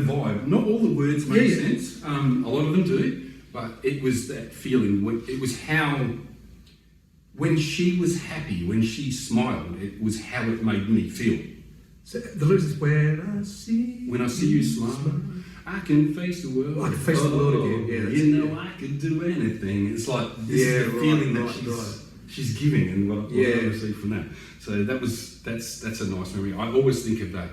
vibe. Not all the words make Yeah. sense. A lot of them do, but it was that feeling. It was how, when she was happy, when she smiled, it was how it made me feel. So the lyrics is when I see You smile, I can face the world. I can face the world again, yeah, that's You it, know, I could do anything. It's like this Yeah, is the right, feeling right, that she's giving, and what I Yeah. received from that. So that's a nice memory. I always think of that.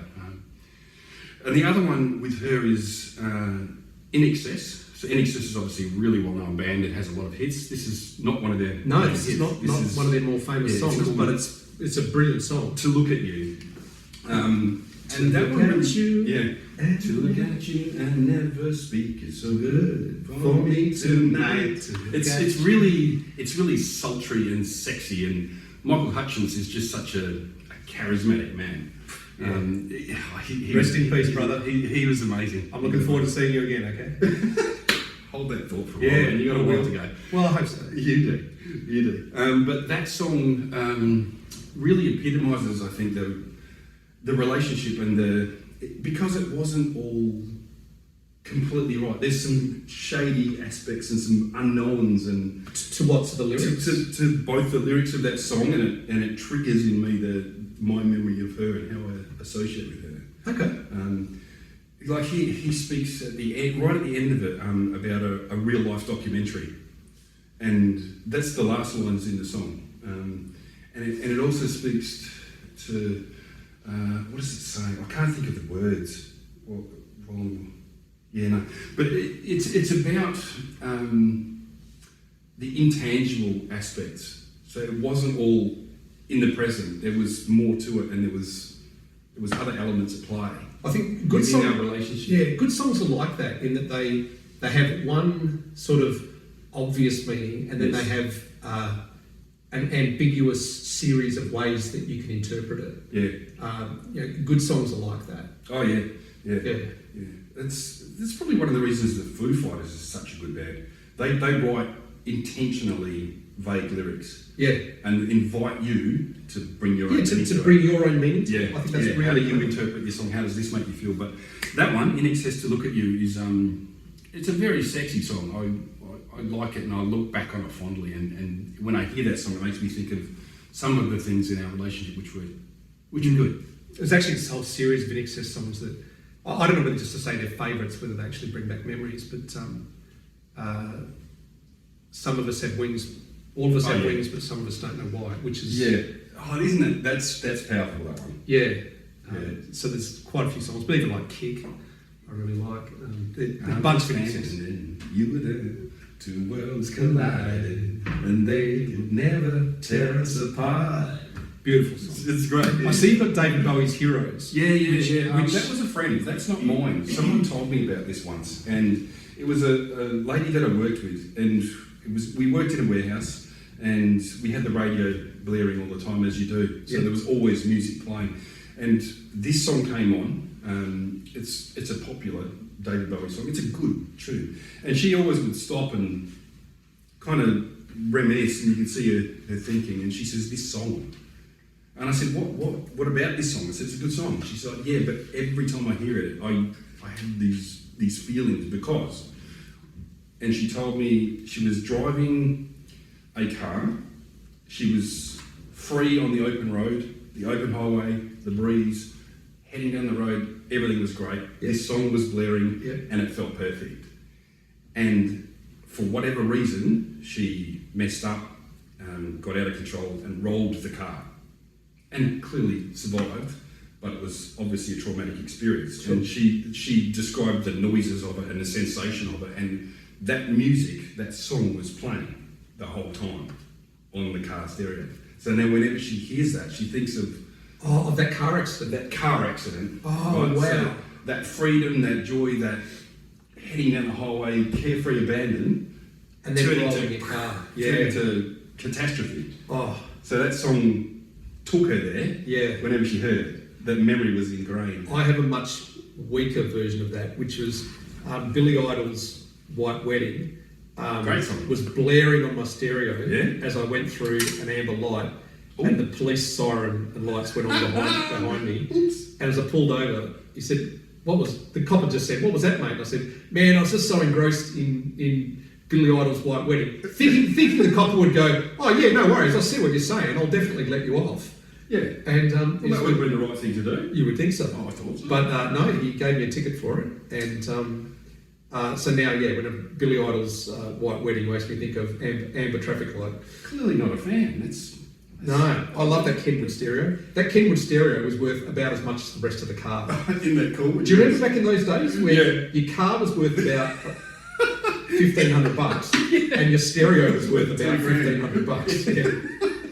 And the other one with her is In Excess. So In Excess is obviously a really well-known band. It has a lot of hits. This is not one of their No, main this hits. is not This is one of their more famous yeah, it's songs, called- but it's a brilliant song. To Look at You. And that look one at really, you yeah. To look at you and never speak is so good for me tonight. It's really sultry and sexy, and Michael Hutchence is just such a charismatic man. He Rest in peace, brother. He was amazing. I'm looking forward to seeing you again, okay? Hold that thought for a Yeah, while, and you got a while to go. Well, I hope so. You do. But that song really epitomises, I think, the relationship and because it wasn't all completely right. There's some shady aspects and some unknowns and To what? To the lyrics? to both the lyrics of that song, and it triggers in me my memory of her and how I associate with her. Okay. Like he speaks at the end, right at the end of it, about a real life documentary, and that's the last lines in the song, and it also speaks to what does it say? I can't think of the words. But it's about the intangible aspects. So it wasn't all in the present. There was more to it, and there was other elements at play. I think good within songs. our relationship. Yeah, good songs are like that in that they have one sort of obvious meaning, and then Yes. they have an ambiguous series of ways that you can interpret it. Yeah. Good songs are like that. Oh yeah. Yeah. That's probably one of the reasons that Foo Fighters is such a good band. They write intentionally vague lyrics Yeah. and invite you to bring your own Yeah, meaning to it. bring your own meaning to Yeah, it. I think that's yeah. really How do you good. interpret your song? How does this make you feel? But that one, In Excess to Look at You, is it's a very sexy song. I like it, and I look back on it fondly. And when I hear that song, it makes me think of some of the things in our relationship which are good. There's actually this whole series of In Excess songs that I don't know whether just to say they're favourites, whether they actually bring back memories, but some of us have wings. All of us have wings, but some of us don't know why. Which is Isn't it? That's powerful. That one. Yeah. So there's quite a few songs, but even like Kick, I really like. There's a bunch of Excess. You were there, two worlds collided, and they could never tear us apart. Beautiful song. It's great. I see you've got David Bowie's Heroes. Yeah. Which- That was a friend. That's not mine. Someone told me about this once, and it was a lady that I worked with, and we worked in a warehouse, and we had the radio blaring all the time, as you do. So there was always music playing, And this song came on. It's a popular David Bowie song. It's a good tune. And she always would stop and kind of reminisce, and you could see her thinking. And she says, "This song." And I said, "What about this song?" I said, "It's a good song." She's like, "Yeah, but every time I hear it, I have these feelings because." And she told me she was driving a car. She was free on the open road, the open highway, the breeze, heading down the road. Everything was great. This song was blaring, and it felt perfect. And for whatever reason, she messed up, got out of control, and rolled the car. And clearly survived, but it was obviously a traumatic experience. Sure. And she described the noises of it and the sensation of it, and that music, that song was playing the whole time on the car stereo. So now whenever she hears that, she thinks of Of that car accident. that car accident. Oh, wow. So that freedom, that joy, that heading down the highway, carefree abandon, And then turning rolling to- your car. turning to catastrophe. Oh, So that song took her there. yeah. Whenever she heard it, that memory was ingrained. I have a much weaker version of that, which was Billy Idol's White Wedding. Great song. Was blaring on my stereo Yeah. as I went through an amber light, Ooh. and the police siren and lights went on behind me. Oops. And as I pulled over, he said, the cop had just said, "What was that, mate?" And I said, "Man, I was just so engrossed in Billy Idol's White Wedding," thinking the cop would go, "Oh yeah, no worries, I see what you're saying, I'll definitely let you off." Yeah. And Well, that would have been the right thing to do. you would think so. Oh, I thought so. But no, he gave me a ticket for it, and so now, yeah, when Billy Idol's White Wedding makes me think of amber traffic light. Clearly not a fan. No, I love that Kenwood stereo. That Kenwood stereo was worth about as much as the rest of the car. Isn't that cool? Do you remember back in those days where Yeah. your car was worth about $1,500 and your stereo was worth about $1,500? Yeah.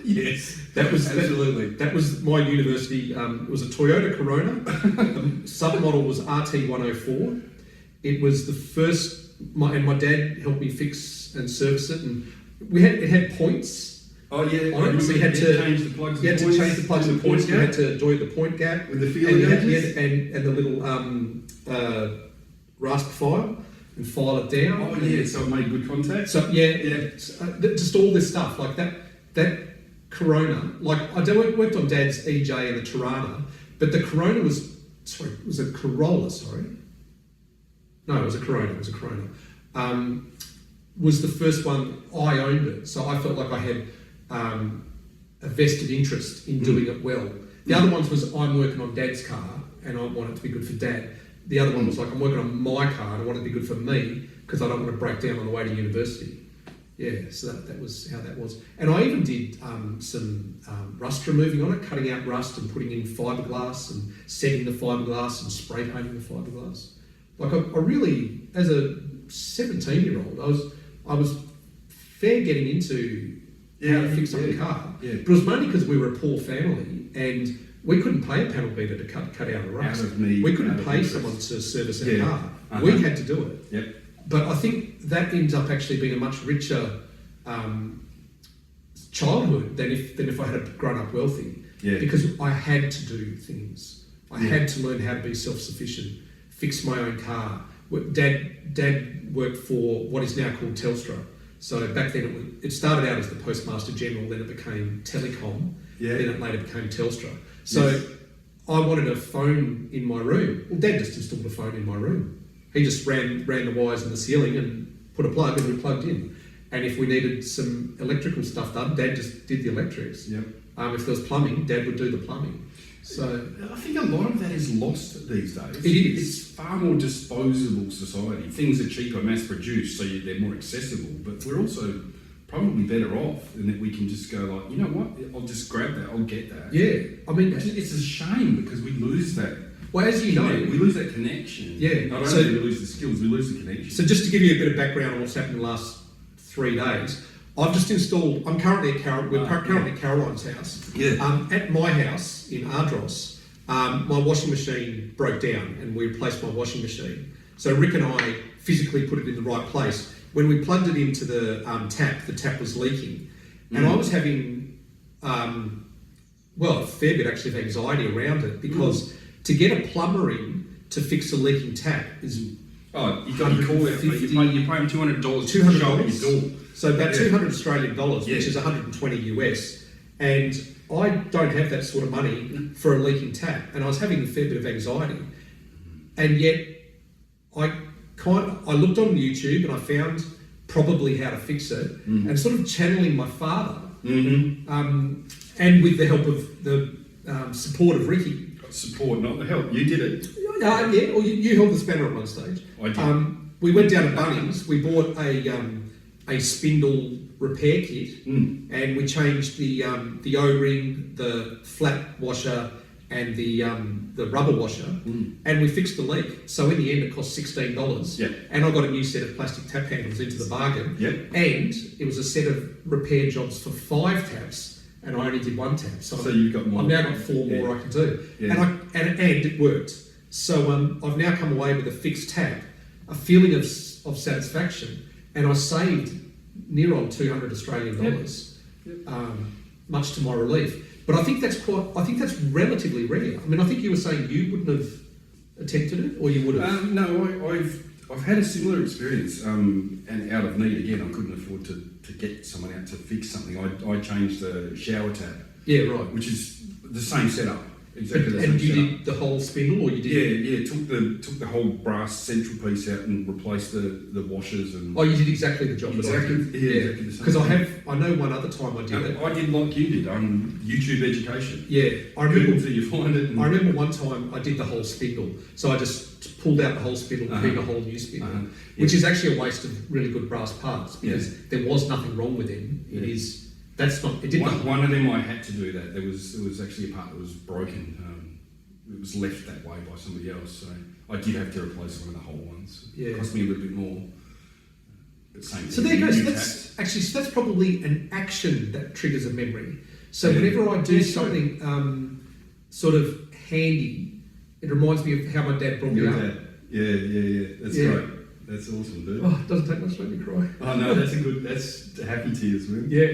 Yes. That was Absolutely. That was my university. It was a Toyota Corona. The submodel was RT104. It was the first. And my dad helped me fix and service it, and it had points. Oh yeah. On it, so you had to change the plugs. You had to change the plugs and points. You had to do the point gap with the and feeling you had, gauges. and the little rasp file and file it down. Oh yeah. So it made good contact. So just all this stuff like that. That Corona, like I worked on Dad's EJ and the Tirana, but the Corona was a Corolla. Sorry, no, it was a Corona. It was a Corona. Was the first one I owned it, so I felt like I had a vested interest in doing it well. The other ones was I'm working on Dad's car and I want it to be good for Dad. The other one was like I'm working on my car and I want it to be good for me because I don't want to break down on the way to university. Yeah, so that was how that was. And I even did some rust removing on it, cutting out rust and putting in fiberglass and setting the fiberglass and spray painting the fiberglass. Like I really, as a 17-year-old, I was fair getting into how to fix up a car. Yeah. But it was mainly because we were a poor family and we couldn't pay a panel beater to cut out a rust. Out of need, we couldn't out of pay interest. someone to service our Yeah. car. Uh-huh. We had to do it. Yep. But I think that ends up actually being a much richer childhood than if I had grown up wealthy. Yeah. Because I had to do things. I had to learn how to be self-sufficient, fix my own car. Dad worked for what is now called Telstra. So back then it started out as the Postmaster General, then it became Telecom, Yeah. then it later became Telstra. So Yes. I wanted a phone in my room. Well, Dad just installed a phone in my room. He just ran the wires in the ceiling and put a plug and we plugged in. And if we needed some electrical stuff done, Dad just did the electrics. Yep. If there was plumbing, Dad would do the plumbing. So I think a lot of that is lost these days. It is. It's far more disposable society. Things are cheaper, mass produced, so they're more accessible. But we're also probably better off in that we can just go like, you know what? I'll just grab that. I'll get that. yeah, I mean, It's a shame because we lose that. well, as you know, We lose that connection. Yeah, Not so- only do we lose the skills, we lose the connection. so just to give you a bit of background on what's happened in the last 3 days, I've just installed. I'm currently at we're currently at Caroline's house. Yeah. At my house in Ardros, my washing machine broke down, and we replaced my washing machine. So Rick and I physically put it in the right place. When we plugged it into the tap was leaking, and I was having well, a fair bit actually of anxiety around it, because to get a plumber in to fix a leaking tap is Oh, you got your call out, mate. You pay them $200 to $200. show up your door. so about Yeah. 200 Australian dollars, which Yeah. is 120 US, and I don't have that sort of money for a leaking tap, and I was having a fair bit of anxiety, and yet I looked on YouTube and I found probably how to fix it, and sort of channeling my father, and with the help of the support of Ricky. Support, not the help. You did it. Yeah, or you held the spanner at one stage. I did. We went down to Bunnings. We bought a spindle repair kit, and we changed the O-ring, the flat washer, and the rubber washer, and we fixed the leak. So in the end, it cost $16. Yeah. And I got a new set of plastic tap handles into the bargain. Yeah. And it was a set of repair jobs for 5 taps, and I only did 1 tap. So you've got more. I've now got 4 Yeah. more I can do, Yeah. and it worked. So I've now come away with a fixed tap, a feeling of satisfaction, and I saved near on 200 Australian dollars, much to my relief. But I think that's relatively rare. I mean, I think you were saying you wouldn't have attempted it, or you would have. No, I've had a similar experience, and out of need again, I couldn't afford to get someone out to fix something. I changed the shower tap, Yeah, right. which is the same setup, exactly the same And you setup. did the whole spindle, or you did? Yeah, took the whole brass central piece out and replaced the washers and. Oh, you did exactly the job Exactly, that I did. yeah, exactly the same Because thing. I know one other time I did it. I did like you did, YouTube education. Yeah, I remember. Google till you find it. And, I remember one time I did the whole spindle. So I just pulled out the whole spindle and did a whole new spindle, which is actually a waste of really good brass parts, because there was nothing wrong with them. Yeah. It did one of them I had to do that. There was actually a part that was broken. It was left that way by somebody else, so I did have to replace one of the whole ones. Yeah. It cost me a little bit more. But same So thing. there you go. New So taps. that's probably an action that triggers a memory. So Yeah. whenever I do Yeah, something sort of handy, it reminds me of how my dad brought me Your up. dad. Yeah. That's Yeah. great. That's awesome, dude. Oh, it doesn't take much to make me cry. Oh no, that's happy tears, man. Yeah.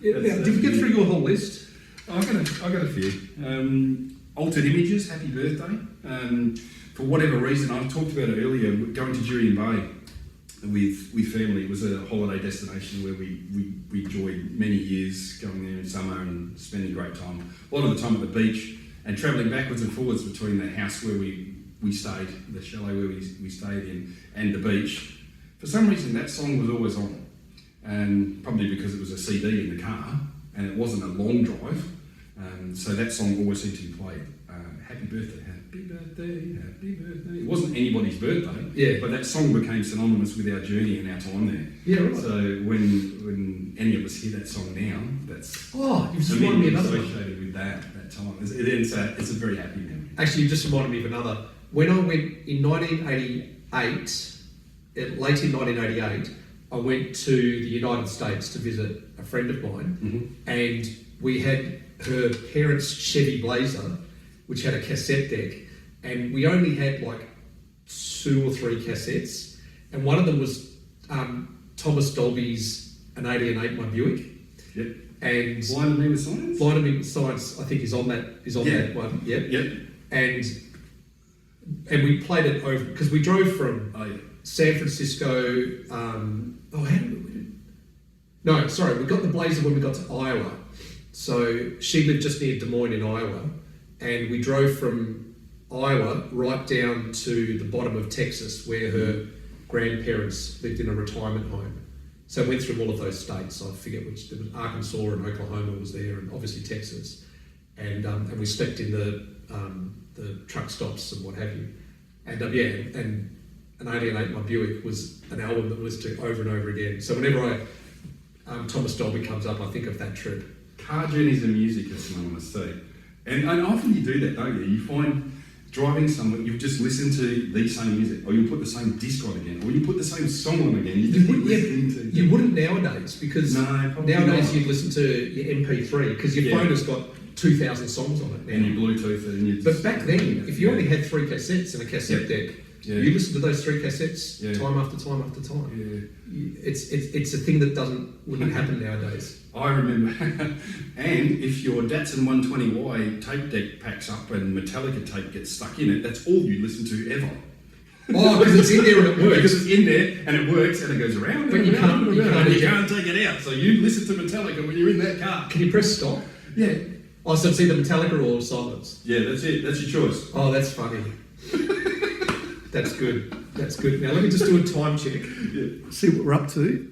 Now, That's did you get good. through your whole list? I got a few. Altered images, happy birthday. For whatever reason, I talked about it earlier, going to Jurien Bay with family. It was a holiday destination where we enjoyed many years going there in summer and spending great time. A lot of the time at the beach and travelling backwards and forwards between the house where we stayed, the chalet where we stayed in, and the beach. For some reason, that song was always on. And probably because it was a CD in the car and it wasn't a long drive, so that song always seemed to be played. Happy birthday, happy birthday, happy birthday. It wasn't anybody's birthday, Yeah. but that song became synonymous with our journey and our time there. Yeah, right. So when any of us hear that song now, that's Oh, you've just reminded me of another one. associated with that time. It's a very happy memory. Actually, you just reminded me of another. When I went in 1988, late in 1988, I went to the United States to visit a friend of mine, and we had her parents' Chevy Blazer, which had a cassette deck, and we only had like 2 or 3 cassettes, and one of them was Thomas Dolby's An 80 and 8 My Buick, Yep. and Blinded Me with Science? Blinded Me with Science, I think, is on that one. Yep. Yep. And we played it over because we drove from Oh yeah. San Francisco. We got the Blazer when we got to Iowa. So she lived just near Des Moines in Iowa, and we drove from Iowa right down to the bottom of Texas, where her grandparents lived in a retirement home. So I went through all of those states. I forget which. There was Arkansas and Oklahoma was there, and obviously Texas. And we slept in the truck stops and what have you. And and An 80 and 8 My Buick was an album that I listened to over and over again. So whenever Thomas Dolby comes up, I think of that trip. Car journeys and music are synonymous too. And often you do that, don't you? You find driving somewhere, you just listen to the same music, or you put the same disc on again, or you put the same song on again. You just keep listening to You wouldn't nowadays, because No, probably nowadays not. you'd listen to your MP3 because your Yeah. phone has got 2,000 songs on it now. And you Bluetooth and you But back then, if you only had 3 cassettes and a cassette deck, Yeah. You listen to those 3 cassettes Yeah. time after time after time. Yeah. It's a thing that wouldn't happen nowadays. I remember. And if your Datsun 120Y tape deck packs up and Metallica tape gets stuck in it, that's all you listen to ever. Oh, because it's in there and it works. Because it's in there and it works and it goes around But and you around can't- and you around can't and you eject- can't take it out. So you listen to Metallica when you're in that car. Can you press stop? Yeah. Oh, so it's either Metallica or silence. Yeah, that's it. That's your choice. Oh, that's funny. That's good. That's good. Now let me just do a time check. Yeah. See what we're up to.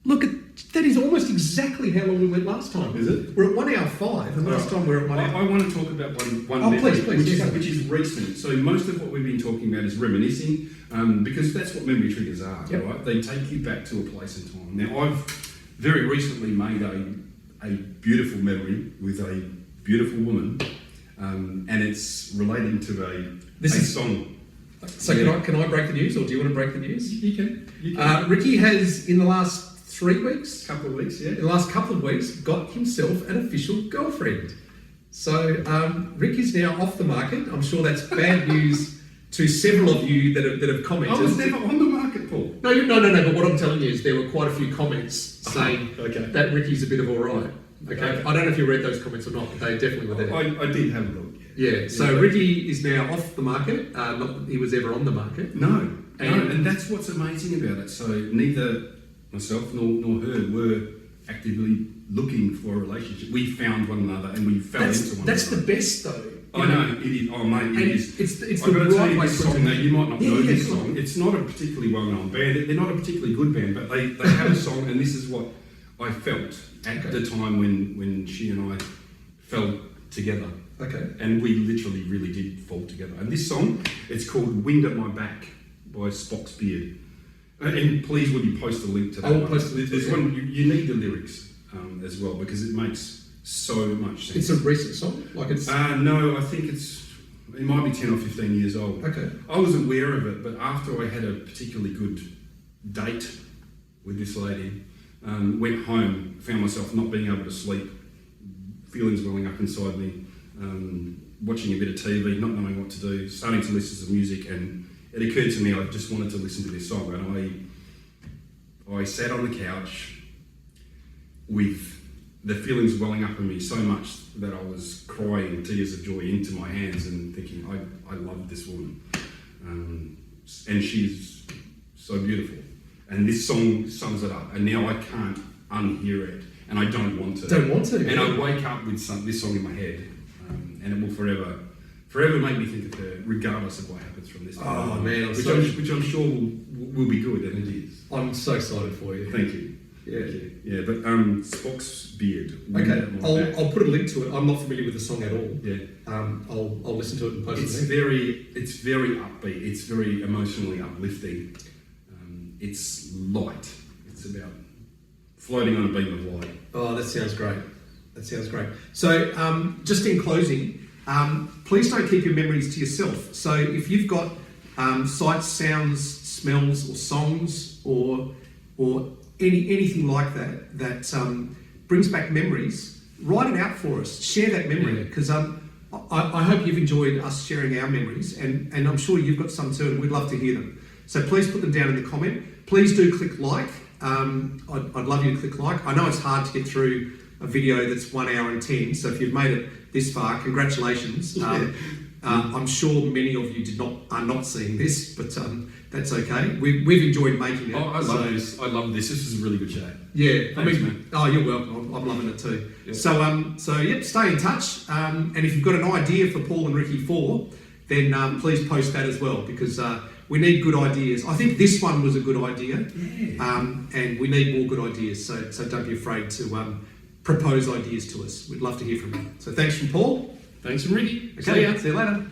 Look at that is almost exactly how long we went last time. Is it? We're at 1 hour 5, and last time we were at 1 hour. I want to talk about one Oh, memory, please, yeah. which is recent. So most of what we've been talking about is reminiscing, because that's what memory triggers are, Yep. right? They take you back to a place in time. Now, I've very recently made a beautiful memory with a beautiful woman, and it's relating to a song. So can I break the news, or do you want to break the news? You can. Ricky has, in the last 3 weeks, Couple of weeks, yeah. in the last couple of weeks, got himself an official girlfriend. So Rick is now off the market. I'm sure that's bad news to several of you that have commented. I was never on the market, Paul. No. But what I'm telling you is there were quite a few comments saying Okay. that Ricky's a bit of all right. Okay. I don't know if you read those comments or not, but they definitely were there. I did have a look. Yeah. So Ricky is now off the market. Not that he was ever on the market. No, And- and that's what's amazing about it. So neither myself nor her were actively looking for a relationship. We found one another and we fell into one That's the another. best though. I know, it is. Oh, mate, And it is. it's I've the got to tell right you way this to song. Now, you might not know this go on. song. It's not a particularly well-known band. They're not a particularly good band, but they have a song, and this is what I felt at the time when she and I fell together. Okay. And we literally really did fall together. And this song, it's called Wind at My Back by Spock's Beard. And please, would you post a link to that? I will one? post a link to There's it. one, you need the lyrics as well, because it makes so much sense. It's a recent song. Like it's No, I think it might be 10 or 15 years old. okay. I was aware of it, but after I had a particularly good date with this lady, went home, found myself not being able to sleep, feelings welling up inside me, watching a bit of TV, not knowing what to do, starting to listen to music, and it occurred to me I just wanted to listen to this song, and I sat on the couch with the feelings welling up in me so much that I was crying tears of joy into my hands and thinking, I love this woman. And she's so beautiful. And this song sums it up. And now I can't unhear it. And I don't want to. Don't want to. And I wake up with this song in my head. And it will forever make me think of her, regardless of what happens from this point Oh, on. man, Which I'm sure will be good, and it is. I'm so excited for you. Thank you. Yeah. Thank you. Yeah, but Spock's Beard. Okay, Wind at My Back. I'll put a link to it. I'm not familiar with the song at all. Yeah. I'll listen to it and post It's it. very upbeat. It's very emotionally uplifting. It's light. It's about floating on a beam of light. Oh, that sounds great. So, just in closing, please don't keep your memories to yourself. So, if you've got sights, sounds, smells, or songs, or anything like that brings back memories, write it out for us. Share that memory, because I hope you've enjoyed us sharing our memories, and I'm sure you've got some too, and we'd love to hear them. So please put them down in the comment. Please do click like. I'd love you to click like. I know it's hard to get through a video that's 1 hour and 10, so if you've made it this far, congratulations. I'm sure many of you are not seeing this, but that's okay. We've enjoyed making it. Oh, I love this. I love this. This is a really good chat. Yeah, Thanks, man. Oh, you're welcome. I'm loving it too. Yeah. So yep, stay in touch. And if you've got an idea for Paul and Ricky 4, then please post that as well, because we need good ideas. I think this one was a good idea, and we need more good ideas. So don't be afraid to propose ideas to us. We'd love to hear from you. So thanks from Paul. Thanks from Ricky. Okay, see you later.